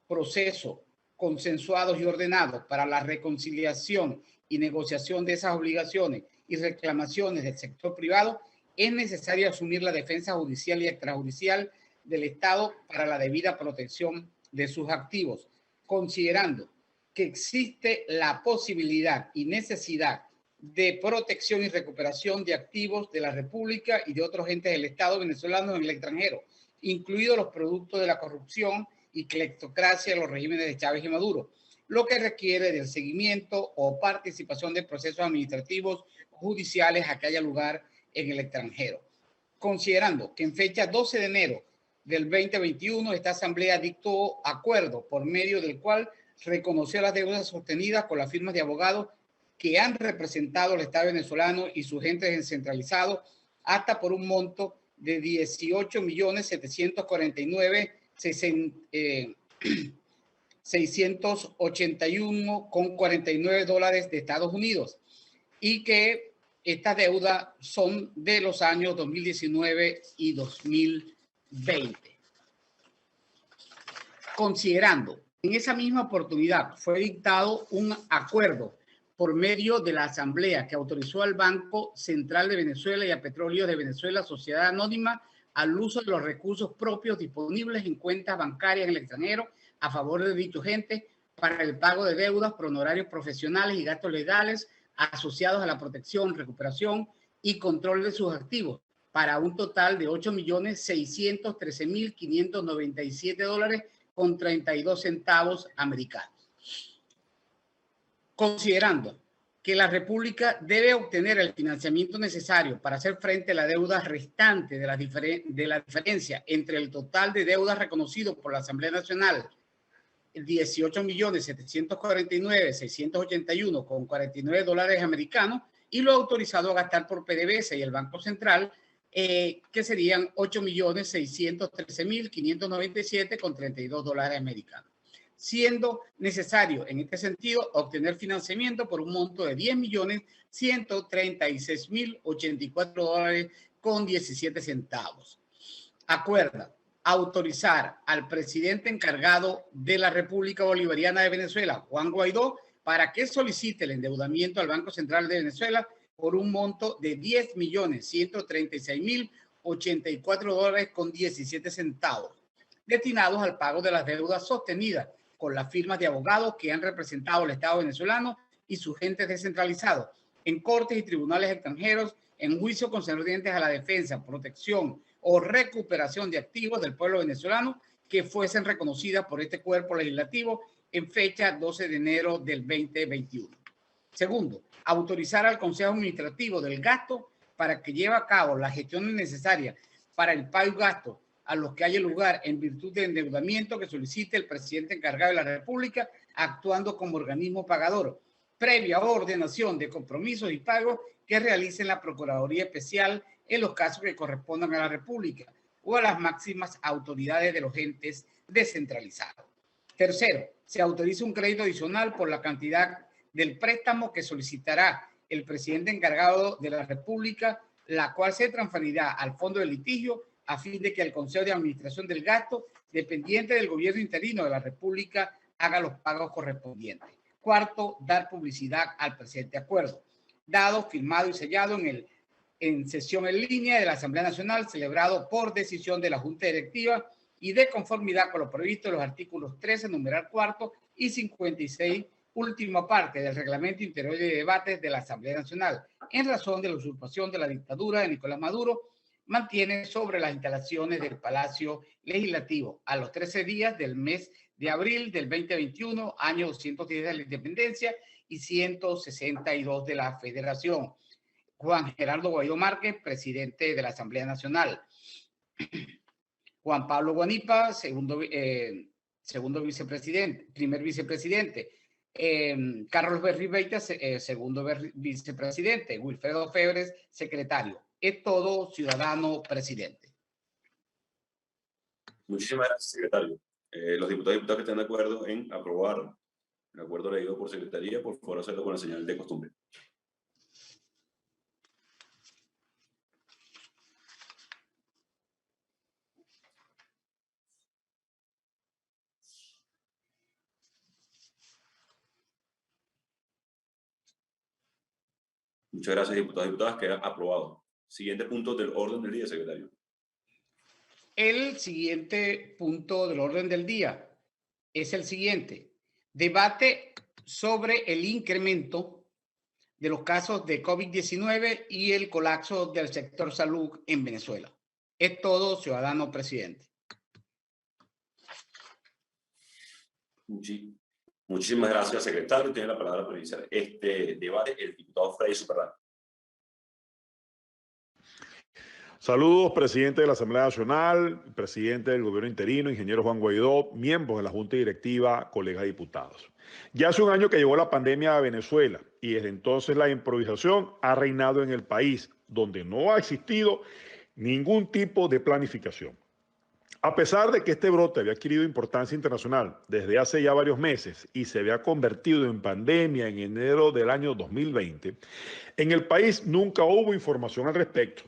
proceso consensuados y ordenados para la reconciliación y negociación de esas obligaciones y reclamaciones del sector privado, es necesario asumir la defensa judicial y extrajudicial del Estado para la debida protección de sus activos, considerando que existe la posibilidad y necesidad de protección y recuperación de activos de la República y de otros entes del Estado venezolano en el extranjero, incluidos los productos de la corrupción y cleptocracia de los regímenes de Chávez y Maduro, lo que requiere del seguimiento o participación de procesos administrativos judiciales a que haya lugar en el extranjero. Considerando que en fecha 12 de enero del 2021 esta Asamblea dictó acuerdo por medio del cual reconoció las deudas sostenidas con las firmas de abogados que han representado al Estado venezolano y sus entes descentralizados hasta por un monto de 18.749.681,49 dólares de Estados Unidos, y que estas deudas son de los años 2019 y 2020. Considerando en esa misma oportunidad fue dictado un acuerdo por medio de la Asamblea que autorizó al Banco Central de Venezuela y a Petróleos de Venezuela, Sociedad Anónima, al uso de los recursos propios disponibles en cuentas bancarias en el extranjero a favor de dichos entes para el pago de deudas por honorarios profesionales y gastos legales asociados a la protección, recuperación y control de sus activos, para un total de 8.613.597 dólares con 32 centavos americanos. Considerando que la República debe obtener el financiamiento necesario para hacer frente a la deuda restante de la diferencia entre el total de deudas reconocido por la Asamblea Nacional, 18.749.681,49 dólares americanos, y lo autorizado a gastar por PDVSA y el Banco Central, que serían 8.613.597,32 dólares americanos, siendo necesario en este sentido obtener financiamiento por un monto de 10.136.084 dólares con 17 centavos. Acuerda autorizar al presidente encargado de la República Bolivariana de Venezuela, Juan Guaidó, para que solicite el endeudamiento al Banco Central de Venezuela por un monto de 10.136.084 dólares con 17 centavos, destinados al pago de las deudas sostenidas con las firmas de abogados que han representado al Estado venezolano y sus entes descentralizados en cortes y tribunales extranjeros en juicios concernientes a la defensa, protección o recuperación de activos del pueblo venezolano que fuesen reconocidas por este cuerpo legislativo en fecha 12 de enero del 2021. Segundo, autorizar al Consejo Administrativo del Gasto para que lleve a cabo las gestiones necesarias para el pago y gasto a los que haya lugar en virtud de endeudamiento que solicite el presidente encargado de la República, actuando como organismo pagador, previa ordenación de compromisos y pagos que realicen la Procuraduría Especial en los casos que correspondan a la República o a las máximas autoridades de los entes descentralizados. Tercero, se autoriza un crédito adicional por la cantidad del préstamo que solicitará el presidente encargado de la República, la cual se transferirá al fondo de litigio a fin de que el Consejo de Administración del Gasto, dependiente del gobierno interino de la República, haga los pagos correspondientes. Cuarto, dar publicidad al presente acuerdo, dado, firmado y sellado en sesión en línea de la Asamblea Nacional, celebrado por decisión de la Junta Directiva y de conformidad con lo previsto en los artículos 13, numeral cuarto, y 56, última parte del Reglamento Interior de Debates de la Asamblea Nacional, en razón de la usurpación de la dictadura de Nicolás Maduro, mantiene sobre las instalaciones del Palacio Legislativo a los 13 días del mes de abril del 2021, año 210 de la Independencia y 162 de la Federación. Juan Gerardo Guaidó Márquez, presidente de la Asamblea Nacional. Juan Pablo Guanipa, segundo vicepresidente, primer vicepresidente. Carlos Berribeita, segundo vicepresidente. Wilfredo Febres, secretario. Es todo, ciudadano presidente. Muchísimas gracias, secretario. Los diputados y diputadas que estén de acuerdo en aprobar el acuerdo leído por secretaría, por favor, hacerlo con la señal de costumbre. Muchas gracias, diputados y diputadas. Queda aprobado. Siguiente punto del orden del día, secretario. El siguiente punto del orden del día es el siguiente. Debate sobre el incremento de los casos de COVID-19 y el colapso del sector salud en Venezuela. Es todo, ciudadano presidente. Muchísimas gracias, secretario. Tiene la palabra para iniciar este debate el diputado Freddy Superrán. Saludos, presidente de la Asamblea Nacional, presidente del gobierno interino, ingeniero Juan Guaidó, miembros de la Junta Directiva, colegas diputados. Ya hace un año que llegó la pandemia a Venezuela y desde entonces la improvisación ha reinado en el país, donde no ha existido ningún tipo de planificación. A pesar de que este brote había adquirido importancia internacional desde hace ya varios meses y se había convertido en pandemia en enero del año 2020, en el país nunca hubo información al respecto.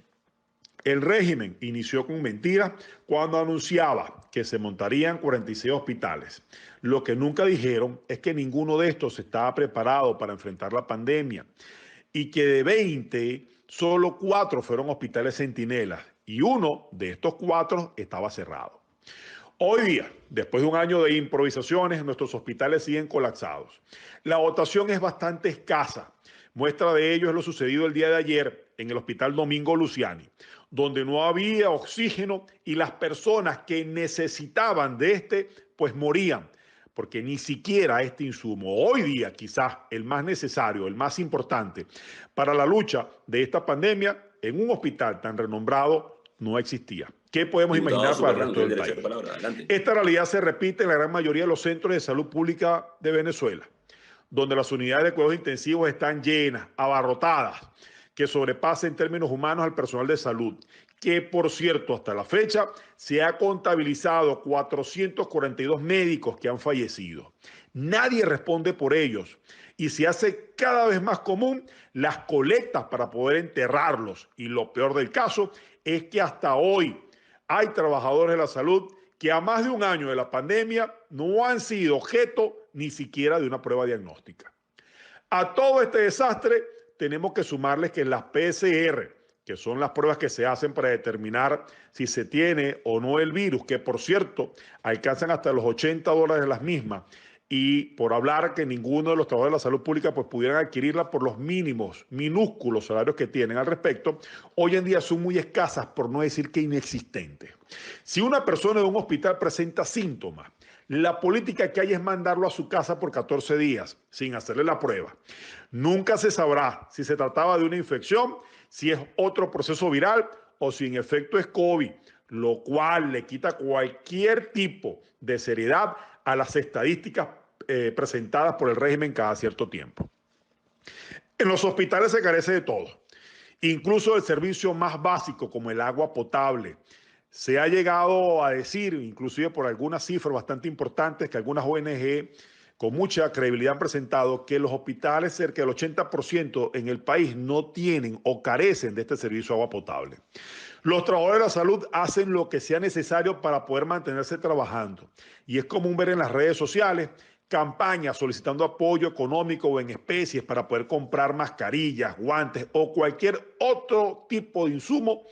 El régimen inició con mentiras cuando anunciaba que se montarían 46 hospitales. Lo que nunca dijeron es que ninguno de estos estaba preparado para enfrentar la pandemia y que de 20, solo 4 fueron hospitales centinelas y uno de estos 4 estaba cerrado. Hoy día, después de un año de improvisaciones, nuestros hospitales siguen colapsados. La dotación es bastante escasa. Muestra de ello es lo sucedido el día de ayer en el Hospital Domingo Luciani, donde no había oxígeno y las personas que necesitaban de este, pues morían, porque ni siquiera este insumo, hoy día quizás el más necesario, el más importante para la lucha de esta pandemia, en un hospital tan renombrado no existía. ¿Qué podemos imaginar para el resto del país? Esta realidad se repite en la gran mayoría de los centros de salud pública de Venezuela, donde las unidades de cuidados intensivos están llenas, abarrotadas, que sobrepasa en términos humanos al personal de salud, que por cierto hasta la fecha se ha contabilizado 442 médicos que han fallecido. Nadie responde por ellos y se hace cada vez más común las colectas para poder enterrarlos. Y lo peor del caso es que hasta hoy hay trabajadores de la salud que a más de un año de la pandemia no han sido objeto ni siquiera de una prueba diagnóstica. A todo este desastre tenemos que sumarles que las PCR, que son las pruebas que se hacen para determinar si se tiene o no el virus, que por cierto alcanzan hasta los $80 las mismas, y por hablar que ninguno de los trabajadores de la salud pública pues pudieran adquirirla por los mínimos, minúsculos salarios que tienen al respecto, hoy en día son muy escasas, por no decir que inexistentes. Si una persona de un hospital presenta síntomas, la política que hay es mandarlo a su casa por 14 días sin hacerle la prueba. Nunca se sabrá si se trataba de una infección, si es otro proceso viral o si en efecto es COVID, lo cual le quita cualquier tipo de seriedad a las estadísticas presentadas por el régimen cada cierto tiempo. En los hospitales se carece de todo, incluso del servicio más básico como el agua potable. Se ha llegado a decir, inclusive por algunas cifras bastante importantes, que algunas ONG con mucha credibilidad han presentado que los hospitales, cerca del 80% en el país, no tienen o carecen de este servicio de agua potable. Los trabajadores de la salud hacen lo que sea necesario para poder mantenerse trabajando. Y es común ver en las redes sociales campañas solicitando apoyo económico o en especies para poder comprar mascarillas, guantes o cualquier otro tipo de insumo,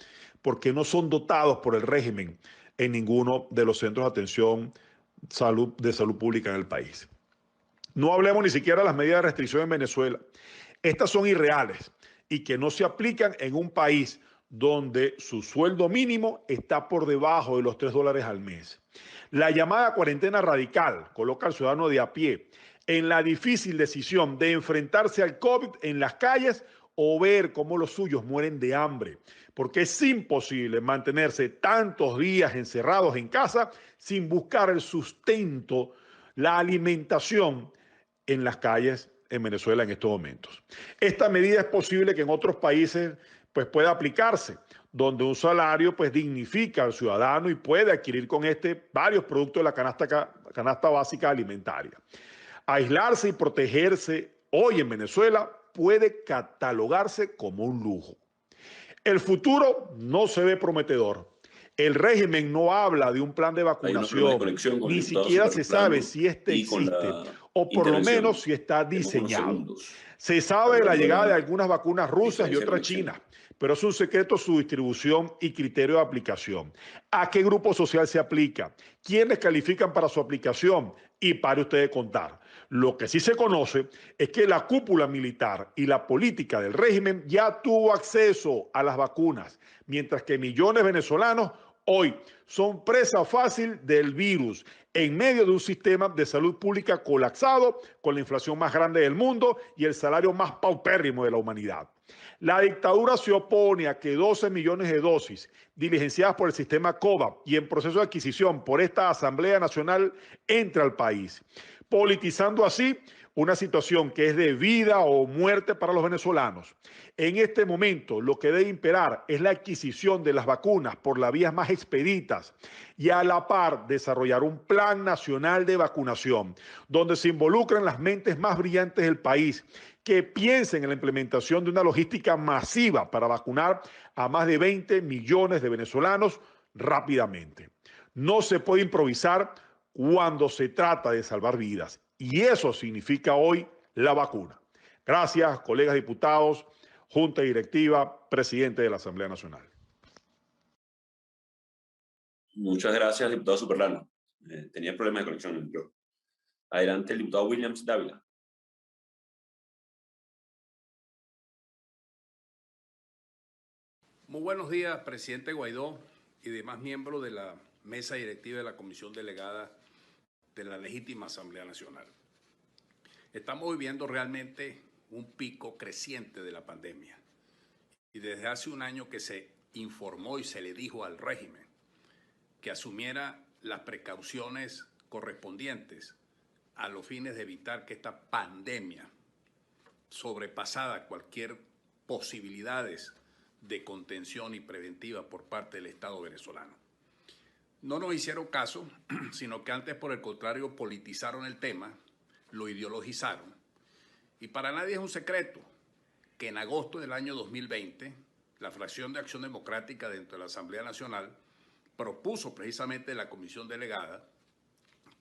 porque no son dotados por el régimen en ninguno de los centros de atención de salud pública en el país. No hablemos ni siquiera de las medidas de restricción en Venezuela. Estas son irreales y que no se aplican en un país donde su sueldo mínimo está por debajo de los $3 al mes. La llamada cuarentena radical coloca al ciudadano de a pie en la difícil decisión de enfrentarse al COVID en las calles o ver cómo los suyos mueren de hambre, porque es imposible mantenerse tantos días encerrados en casa sin buscar el sustento, la alimentación en las calles en Venezuela en estos momentos. Esta medida es posible que en otros países pues pueda aplicarse, donde un salario pues dignifica al ciudadano y puede adquirir con este varios productos de la canasta básica alimentaria. Aislarse y protegerse hoy en Venezuela puede catalogarse como un lujo. El futuro no se ve prometedor. El régimen no habla de un plan de vacunación, ni siquiera se sabe si este existe o por lo Intervención. menos si está Tenemos unos diseñado. segundos. Se sabe de la llegada de la algunas vacunas rusas y diferencia de otras conexión. chinas, pero es un secreto su distribución y criterio de aplicación. ¿A qué grupo social se aplica? ¿Quiénes califican para su aplicación? Y pare usted de contar. Lo que sí se conoce es que la cúpula militar y la política del régimen ya tuvo acceso a las vacunas, mientras que millones de venezolanos hoy son presa fácil del virus en medio de un sistema de salud pública colapsado, con la inflación más grande del mundo y el salario más paupérrimo de la humanidad. La dictadura se opone a que 12 millones de dosis diligenciadas por el sistema COVAX y en proceso de adquisición por esta Asamblea Nacional entre al país, politizando así una situación que es de vida o muerte para los venezolanos. En este momento, lo que debe imperar es la adquisición de las vacunas por las vías más expeditas y a la par desarrollar un plan nacional de vacunación donde se involucren las mentes más brillantes del país que piensen en la implementación de una logística masiva para vacunar a más de 20 millones de venezolanos rápidamente. No se puede improvisar cuando se trata de salvar vidas. Y eso significa hoy la vacuna. Gracias, colegas diputados, Junta Directiva, presidente de la Asamblea Nacional. Muchas gracias, diputado Superlano. Tenía problemas de conexión. Adelante, el diputado Williams Dávila. Muy buenos días, presidente Guaidó y demás miembros de la mesa directiva de la Comisión Delegada de la Legítima Asamblea Nacional. Estamos viviendo realmente un pico creciente de la pandemia y desde hace un año que se informó y se le dijo al régimen que asumiera las precauciones correspondientes a los fines de evitar que esta pandemia sobrepasara cualquier posibilidades de contención y preventiva por parte del Estado venezolano. No nos hicieron caso, sino que antes, por el contrario, politizaron el tema, lo ideologizaron. Y para nadie es un secreto que en agosto del año 2020, la fracción de Acción Democrática dentro de la Asamblea Nacional propuso precisamente en la Comisión Delegada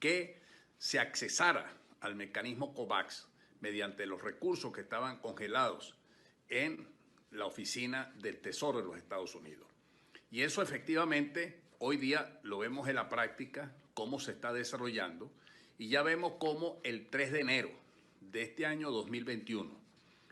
que se accesara al mecanismo COVAX mediante los recursos que estaban congelados en la Oficina del Tesoro de los Estados Unidos. Y eso efectivamente hoy día lo vemos en la práctica, cómo se está desarrollando, y ya vemos cómo el 3 de enero de este año 2021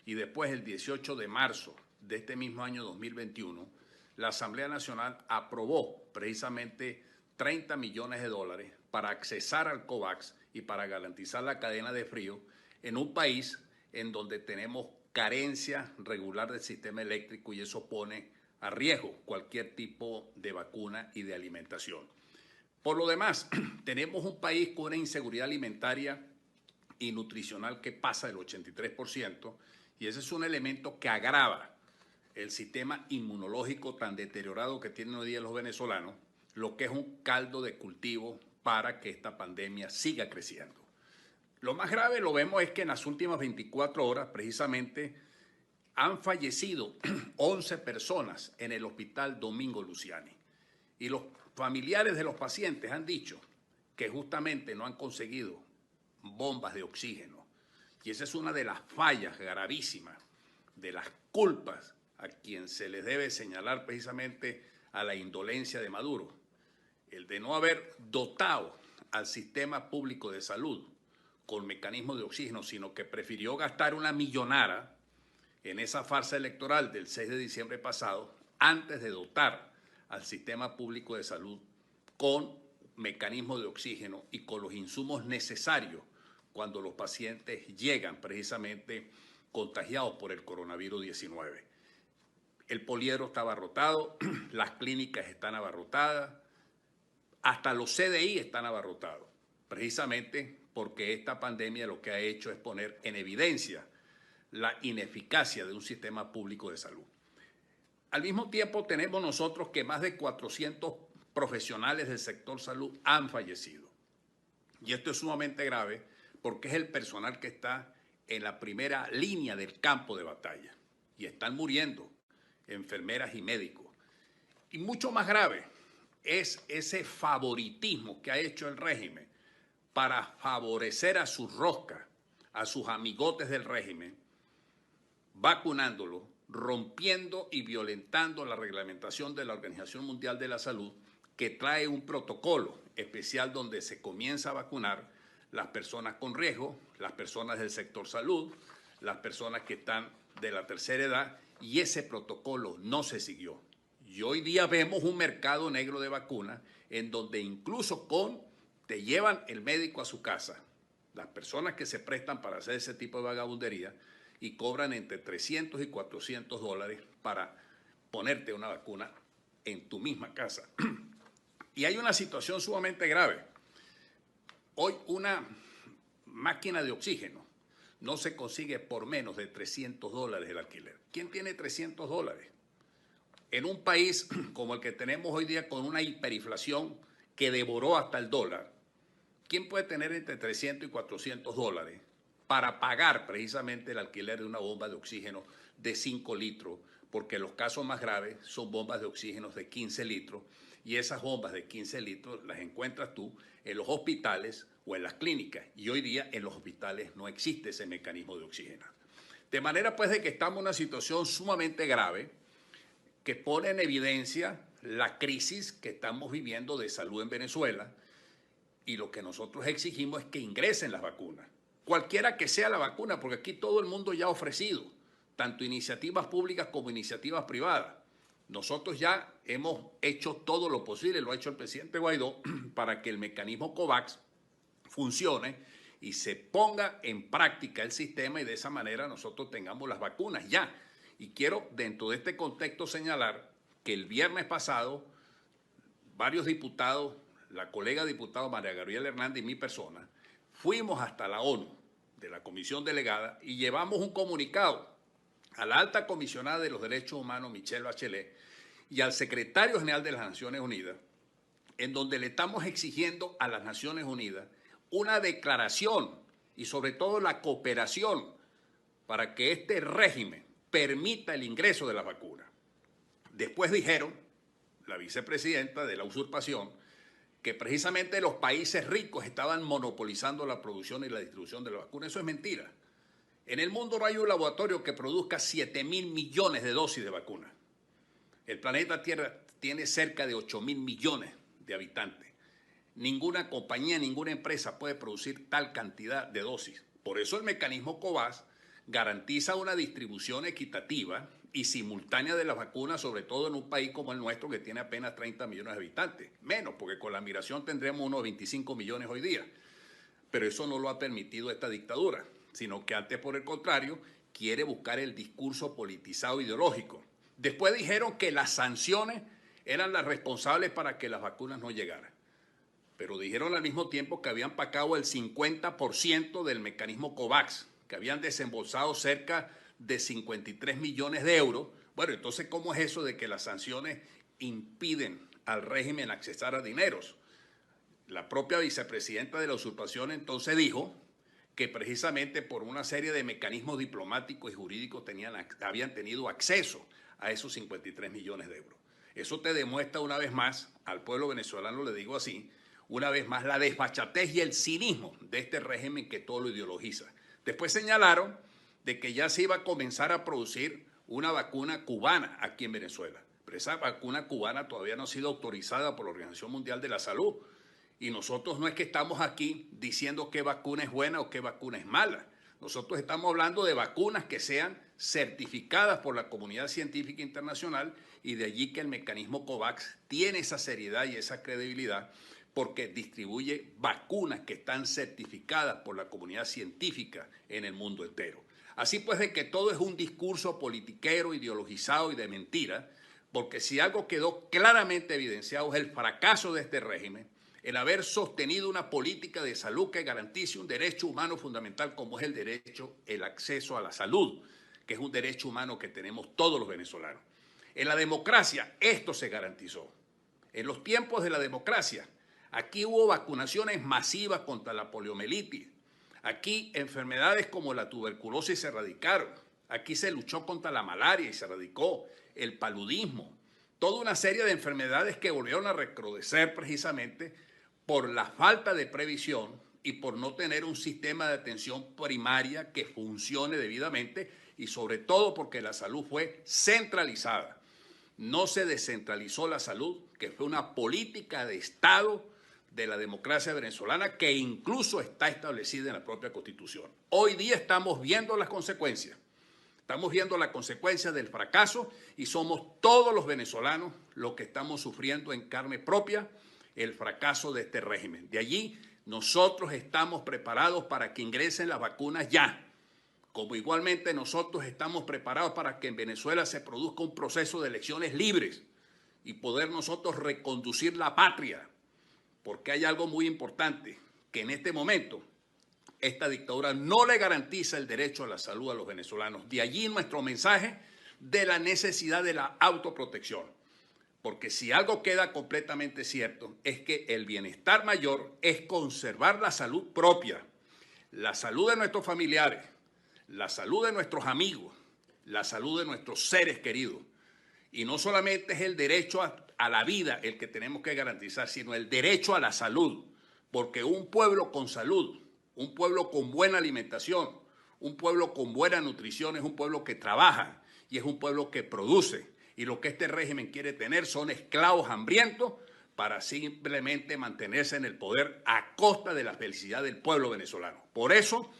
y después el 18 de marzo de este mismo año 2021, la Asamblea Nacional aprobó precisamente 30 millones de dólares para accesar al COVAX y para garantizar la cadena de frío en un país en donde tenemos carencia regular del sistema eléctrico y eso pone a riesgo cualquier tipo de vacuna y de alimentación. Por lo demás, tenemos un país con una inseguridad alimentaria y nutricional que pasa del 83% y ese es un elemento que agrava el sistema inmunológico tan deteriorado que tienen hoy día los venezolanos, lo que es un caldo de cultivo para que esta pandemia siga creciendo. Lo más grave lo vemos es que en las últimas 24 horas precisamente han fallecido 11 personas en el hospital Domingo Luciani y los familiares de los pacientes han dicho que justamente no han conseguido bombas de oxígeno y esa es una de las fallas gravísimas, de las culpas a quien se les debe señalar precisamente a la indolencia de Maduro, el de no haber dotado al sistema público de salud con mecanismos de oxígeno, sino que prefirió gastar una millonada en esa farsa electoral del 6 de diciembre pasado antes de dotar al sistema público de salud con mecanismos de oxígeno y con los insumos necesarios cuando los pacientes llegan precisamente contagiados por el coronavirus 19. El poliedro está abarrotado, las clínicas están abarrotadas, hasta los CDI están abarrotados, precisamente porque esta pandemia lo que ha hecho es poner en evidencia la ineficacia de un sistema público de salud. Al mismo tiempo tenemos nosotros que más de 400 profesionales del sector salud han fallecido. Y esto es sumamente grave porque es el personal que está en la primera línea del campo de batalla. Y están muriendo enfermeras y médicos. Y mucho más grave es ese favoritismo que ha hecho el régimen para favorecer a sus roscas, a sus amigotes del régimen, vacunándolos, rompiendo y violentando la reglamentación de la Organización Mundial de la Salud, que trae un protocolo especial donde se comienza a vacunar las personas con riesgo, las personas del sector salud, las personas que están de la tercera edad, y ese protocolo no se siguió. Y hoy día vemos un mercado negro de vacunas en donde incluso te llevan el médico a su casa, las personas que se prestan para hacer ese tipo de vagabundería, y cobran entre 300 y 400 dólares para ponerte una vacuna en tu misma casa. Y hay una situación sumamente grave. Hoy una máquina de oxígeno no se consigue por menos de 300 dólares el alquiler. ¿Quién tiene 300 dólares? En un país como el que tenemos hoy día, con una hiperinflación que devoró hasta el dólar, ¿quién puede tener entre 300 y 400 dólares para pagar precisamente el alquiler de una bomba de oxígeno de 5 litros? Porque los casos más graves son bombas de oxígeno de 15 litros, y esas bombas de 15 litros las encuentras tú en los hospitales o en las clínicas, y hoy día en los hospitales no existe ese mecanismo de oxígeno. De manera pues de que estamos en una situación sumamente grave que pone en evidencia la crisis que estamos viviendo de salud en Venezuela, y lo que nosotros exigimos es que ingresen las vacunas, cualquiera que sea la vacuna, porque aquí todo el mundo ya ha ofrecido, tanto iniciativas públicas como iniciativas privadas. Nosotros ya hemos hecho todo lo posible, lo ha hecho el presidente Guaidó, para que el mecanismo COVAX funcione y se ponga en práctica el sistema, y de esa manera nosotros tengamos las vacunas ya. Y quiero, dentro de este contexto, señalar que el viernes pasado varios diputados, la colega diputada María Gabriela Hernández y mi persona, fuimos hasta la ONU de la Comisión Delegada y llevamos un comunicado a la alta comisionada de los derechos humanos, Michelle Bachelet, y al secretario general de las Naciones Unidas, en donde le estamos exigiendo a las Naciones Unidas una declaración y sobre todo la cooperación para que este régimen permita el ingreso de la vacuna. Después dijeron, la vicepresidenta, de la usurpación, que precisamente los países ricos estaban monopolizando la producción y la distribución de la vacuna. Eso es mentira. En el mundo no hay un laboratorio que produzca 7.000 millones de dosis de vacuna. El planeta Tierra tiene cerca de 8.000 millones de habitantes. Ninguna compañía, ninguna empresa puede producir tal cantidad de dosis. Por eso el mecanismo COVAX garantiza una distribución equitativa y simultánea de las vacunas, sobre todo en un país como el nuestro, que tiene apenas 30 millones de habitantes. Menos, porque con la migración tendremos unos 25 millones hoy día. Pero eso no lo ha permitido esta dictadura, sino que antes, por el contrario, quiere buscar el discurso politizado ideológico. Después dijeron que las sanciones eran las responsables para que las vacunas no llegaran. Pero dijeron al mismo tiempo que habían pagado el 50% del mecanismo COVAX, que habían desembolsado cerca de 53 millones de euros. Bueno, entonces, ¿cómo es eso de que las sanciones impiden al régimen accesar a dineros? La propia vicepresidenta de la usurpación entonces dijo que precisamente por una serie de mecanismos diplomáticos y jurídicos habían tenido acceso a esos 53 millones de euros. Eso te demuestra una vez más, al pueblo venezolano le digo así, una vez más la desfachatez y el cinismo de este régimen que todo lo ideologiza. Después señalaron de que ya se iba a comenzar a producir una vacuna cubana aquí en Venezuela. Pero esa vacuna cubana todavía no ha sido autorizada por la Organización Mundial de la Salud. Y nosotros no es que estamos aquí diciendo qué vacuna es buena o qué vacuna es mala. Nosotros estamos hablando de vacunas que sean certificadas por la comunidad científica internacional, y de allí que el mecanismo COVAX tiene esa seriedad y esa credibilidad, porque distribuye vacunas que están certificadas por la comunidad científica en el mundo entero. Así pues, de que todo es un discurso politiquero, ideologizado y de mentira, porque si algo quedó claramente evidenciado es el fracaso de este régimen en haber sostenido una política de salud que garantice un derecho humano fundamental como es el derecho, el acceso a la salud, que es un derecho humano que tenemos todos los venezolanos. En la democracia esto se garantizó. En los tiempos de la democracia, aquí hubo vacunaciones masivas contra la poliomielitis. Aquí enfermedades como la tuberculosis se erradicaron. Aquí se luchó contra la malaria y se erradicó el paludismo. Toda una serie de enfermedades que volvieron a recrudecer precisamente por la falta de previsión y por no tener un sistema de atención primaria que funcione debidamente y sobre todo porque la salud fue centralizada. No se descentralizó la salud, que fue una política de Estado de la democracia venezolana que incluso está establecida en la propia Constitución. Hoy día estamos viendo las consecuencias. Estamos viendo la consecuencia del fracaso y somos todos los venezolanos los que estamos sufriendo en carne propia el fracaso de este régimen. De allí, nosotros estamos preparados para que ingresen las vacunas ya, como igualmente nosotros estamos preparados para que en Venezuela se produzca un proceso de elecciones libres y poder nosotros reconducir la patria, porque hay algo muy importante, que en este momento esta dictadura no le garantiza el derecho a la salud a los venezolanos. De allí nuestro mensaje de la necesidad de la autoprotección. Porque si algo queda completamente cierto es que el bienestar mayor es conservar la salud propia, la salud de nuestros familiares, la salud de nuestros amigos, la salud de nuestros seres queridos. Y no solamente es el derecho a la vida el que tenemos que garantizar, sino el derecho a la salud. Porque un pueblo con salud, un pueblo con buena alimentación, un pueblo con buena nutrición es un pueblo que trabaja y es un pueblo que produce. Y lo que este régimen quiere tener son esclavos hambrientos para simplemente mantenerse en el poder a costa de la felicidad del pueblo venezolano. Por eso,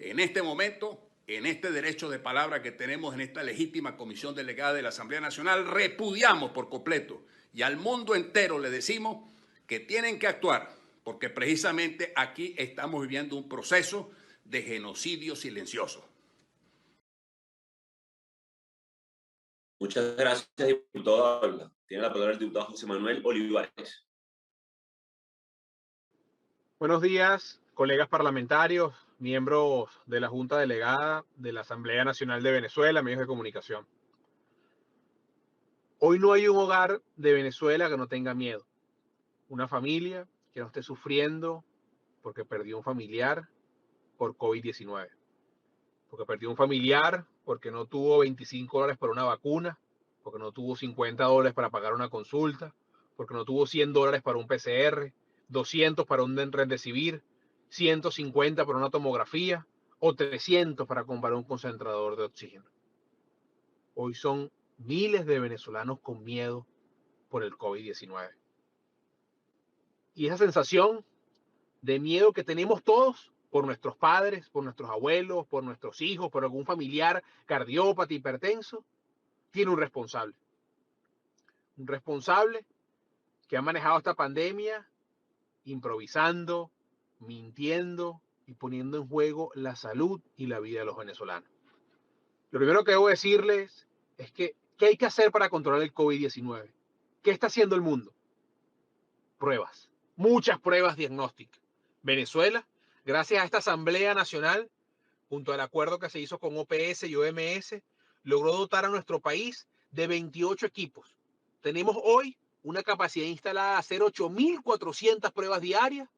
en este momento, en este derecho de palabra que tenemos en esta legítima comisión delegada de la Asamblea Nacional, repudiamos por completo y al mundo entero le decimos que tienen que actuar, porque precisamente aquí estamos viviendo un proceso de genocidio silencioso. Muchas gracias, diputado Ávila. Tiene la palabra el diputado José Manuel Olivares. Buenos días, colegas parlamentarios, miembros de la Junta Delegada de la Asamblea Nacional de Venezuela, medios de comunicación. Hoy no hay un hogar de Venezuela que no tenga miedo. Una familia que no esté sufriendo porque perdió un familiar por COVID-19. Porque perdió un familiar porque no tuvo $25 para una vacuna, porque no tuvo $50 para pagar una consulta, porque no tuvo $100 para un PCR, 200 para un Remdesivir, 150 para una tomografía o 300 para comprar un concentrador de oxígeno. Hoy son miles de venezolanos con miedo por el COVID-19. Y esa sensación de miedo que tenemos todos por nuestros padres, por nuestros abuelos, por nuestros hijos, por algún familiar cardiópata, hipertenso, tiene un responsable. Un responsable que ha manejado esta pandemia improvisando, mintiendo y poniendo en juego la salud y la vida de los venezolanos. Lo primero que debo decirles es que ¿qué hay que hacer para controlar el COVID-19? ¿Qué está haciendo el mundo? Pruebas, muchas pruebas diagnósticas. Venezuela, gracias a esta Asamblea Nacional, junto al acuerdo que se hizo con OPS y OMS, logró dotar a nuestro país de 28 equipos. Tenemos hoy una capacidad instalada de hacer 8.400 pruebas diarias,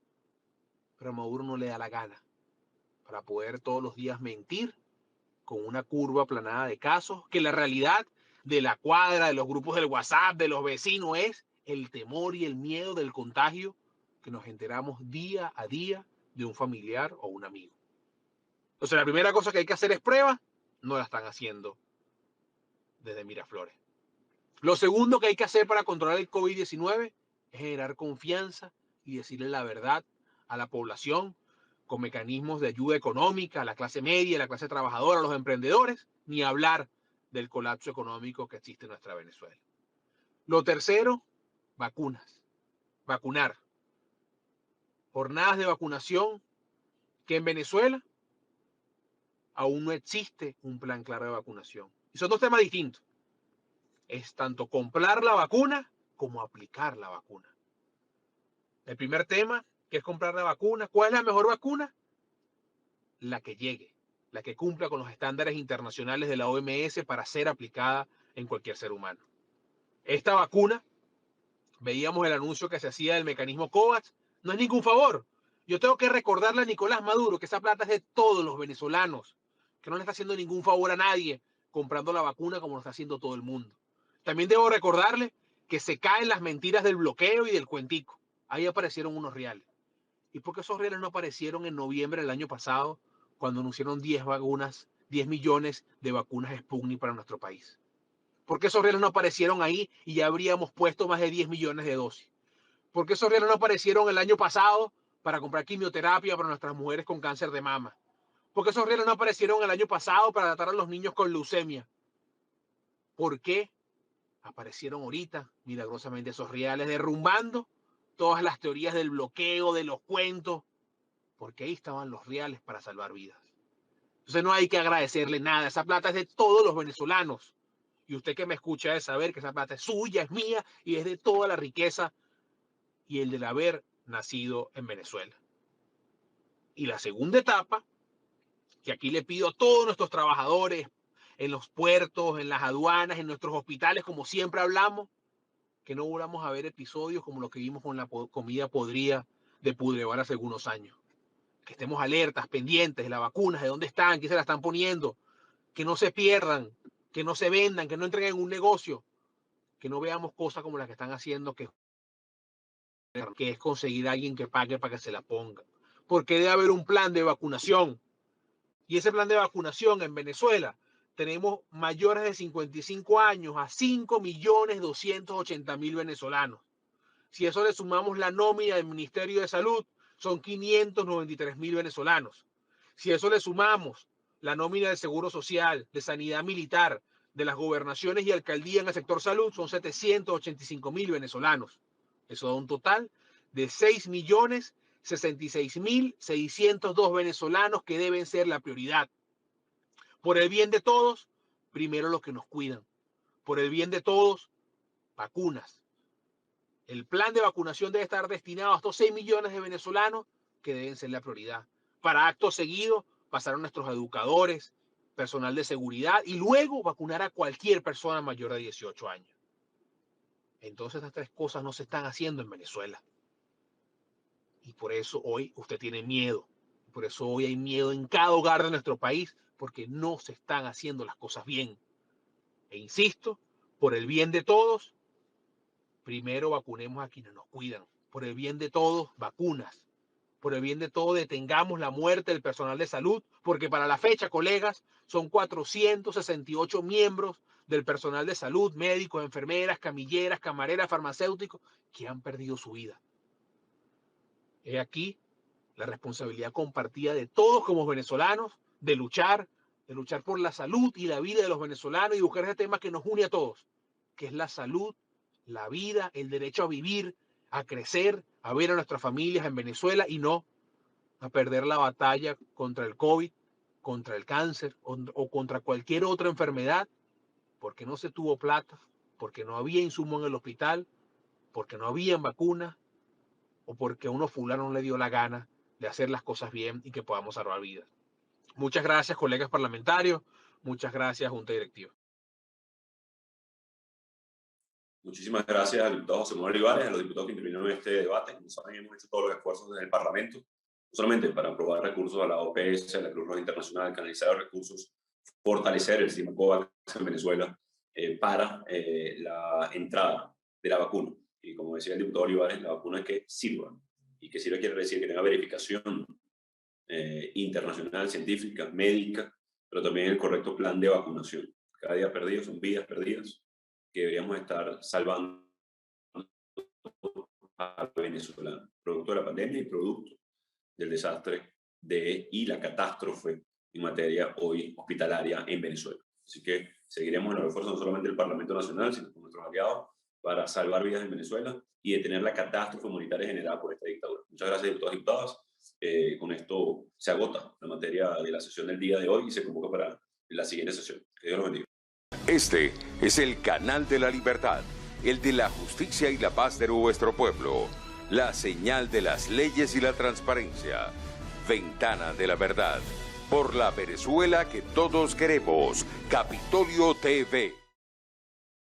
pero a Maduro no le da la gana para poder todos los días mentir con una curva aplanada de casos, que la realidad de la cuadra, de los grupos del WhatsApp, de los vecinos, es el temor y el miedo del contagio que nos enteramos día a día de un familiar o un amigo. Entonces, la primera cosa que hay que hacer es pruebas, no la están haciendo desde Miraflores. Lo segundo que hay que hacer para controlar el COVID-19 es generar confianza y decirle la verdad a la población con mecanismos de ayuda económica a la clase media, a la clase trabajadora, a los emprendedores, ni hablar del colapso económico que existe en nuestra Venezuela. Lo tercero, vacunas. Vacunar. Jornadas de vacunación que en Venezuela aún no existe un plan claro de vacunación. Y son dos temas distintos. Es tanto comprar la vacuna como aplicar la vacuna. El primer tema, que es comprar la vacuna. ¿Cuál es la mejor vacuna? La que llegue, la que cumpla con los estándares internacionales de la OMS para ser aplicada en cualquier ser humano. Esta vacuna, veíamos el anuncio que se hacía del mecanismo COVAX, no es ningún favor. Yo tengo que recordarle a Nicolás Maduro que esa plata es de todos los venezolanos, que no le está haciendo ningún favor a nadie comprando la vacuna como lo está haciendo todo el mundo. También debo recordarle que se caen las mentiras del bloqueo y del cuentico. Ahí aparecieron unos reales. ¿Y por qué esos reales no aparecieron en noviembre del año pasado cuando anunciaron 10 millones de vacunas Sputnik para nuestro país? ¿Por qué esos reales no aparecieron ahí y ya habríamos puesto más de 10 millones de dosis? ¿Por qué esos reales no aparecieron el año pasado para comprar quimioterapia para nuestras mujeres con cáncer de mama? ¿Por qué esos reales no aparecieron el año pasado para tratar a los niños con leucemia? ¿Por qué aparecieron ahorita, milagrosamente, esos reales derrumbando todas las teorías del bloqueo, de los cuentos? Porque ahí estaban los reales para salvar vidas. Entonces no hay que agradecerle nada. Esa plata es de todos los venezolanos. Y usted que me escucha debe saber que esa plata es suya, es mía y es de toda la riqueza y el del haber nacido en Venezuela. Y la segunda etapa, que aquí le pido a todos nuestros trabajadores en los puertos, en las aduanas, en nuestros hospitales, como siempre hablamos, que no volvamos a ver episodios como los que vimos con la comida podrida de Pudreval hace algunos años. Que estemos alertas, pendientes de las vacunas, de dónde están, quién se las están poniendo, que no se pierdan, que no se vendan, que no entren en un negocio, que no veamos cosas como las que están haciendo, que es conseguir a alguien que pague para que se la ponga. Porque debe haber un plan de vacunación. Y ese plan de vacunación en Venezuela, tenemos mayores de 55 años a 5.280.000 venezolanos. Si a eso le sumamos la nómina del Ministerio de Salud, son 593.000 venezolanos. Si a eso le sumamos la nómina del Seguro Social, de Sanidad Militar, de las gobernaciones y alcaldías en el sector salud, son 785.000 venezolanos. Eso da un total de 6.066.602 venezolanos que deben ser la prioridad. Por el bien de todos, primero los que nos cuidan. Por el bien de todos, vacunas. El plan de vacunación debe estar destinado a estos 6 millones de venezolanos que deben ser la prioridad. Para acto seguido, pasar a nuestros educadores, personal de seguridad y luego vacunar a cualquier persona mayor de 18 años. Entonces estas tres cosas no se están haciendo en Venezuela. Y por eso hoy usted tiene miedo. Por eso hoy hay miedo en cada hogar de nuestro país, porque no se están haciendo las cosas bien. E insisto, por el bien de todos, primero vacunemos a quienes nos cuidan. Por el bien de todos, vacunas. Por el bien de todos, detengamos la muerte del personal de salud, porque para la fecha, colegas, son 468 miembros del personal de salud, médicos, enfermeras, camilleras, camareras, farmacéuticos, que han perdido su vida. He aquí la responsabilidad compartida de todos como venezolanos de luchar por la salud y la vida de los venezolanos y buscar ese tema que nos une a todos, que es la salud, la vida, el derecho a vivir, a crecer, a ver a nuestras familias en Venezuela y no a perder la batalla contra el COVID, contra el cáncer o contra cualquier otra enfermedad, porque no se tuvo plata, porque no había insumo en el hospital, porque no había vacunas o porque a uno fulano no le dio la gana de hacer las cosas bien y que podamos salvar vidas. Muchas gracias, colegas parlamentarios. Muchas gracias, Junta Directiva. Muchísimas gracias al diputado José Manuel Olivares, a los diputados que intervinieron en este debate. Como saben, hemos hecho todos los esfuerzos desde el Parlamento, no solamente para aprobar recursos a la OPS, a la Cruz Roja Internacional, canalizar los recursos, fortalecer el sistema COVAX en Venezuela para la entrada de la vacuna. Y como decía el diputado Olivares, la vacuna es que sirva. Y que sirva quiere decir que tenga verificación internacional, científica, médica, pero también el correcto plan de vacunación. Cada día perdido son vidas perdidas que deberíamos estar salvando a Venezuela, producto de la pandemia y producto del desastre y la catástrofe en materia hoy hospitalaria en Venezuela. Así que seguiremos en los esfuerzos no solamente del Parlamento Nacional, sino con nuestros aliados para salvar vidas en Venezuela y detener la catástrofe humanitaria generada por esta dictadura. Muchas gracias, diputados y diputadas. Con esto se agota la materia de la sesión del día de hoy y se convoca para la siguiente sesión. Que Dios los bendiga. Este es el canal de la libertad, el de la justicia y la paz de nuestro pueblo, la señal de las leyes y la transparencia, Ventana de la Verdad, por la Venezuela que todos queremos, Capitolio TV.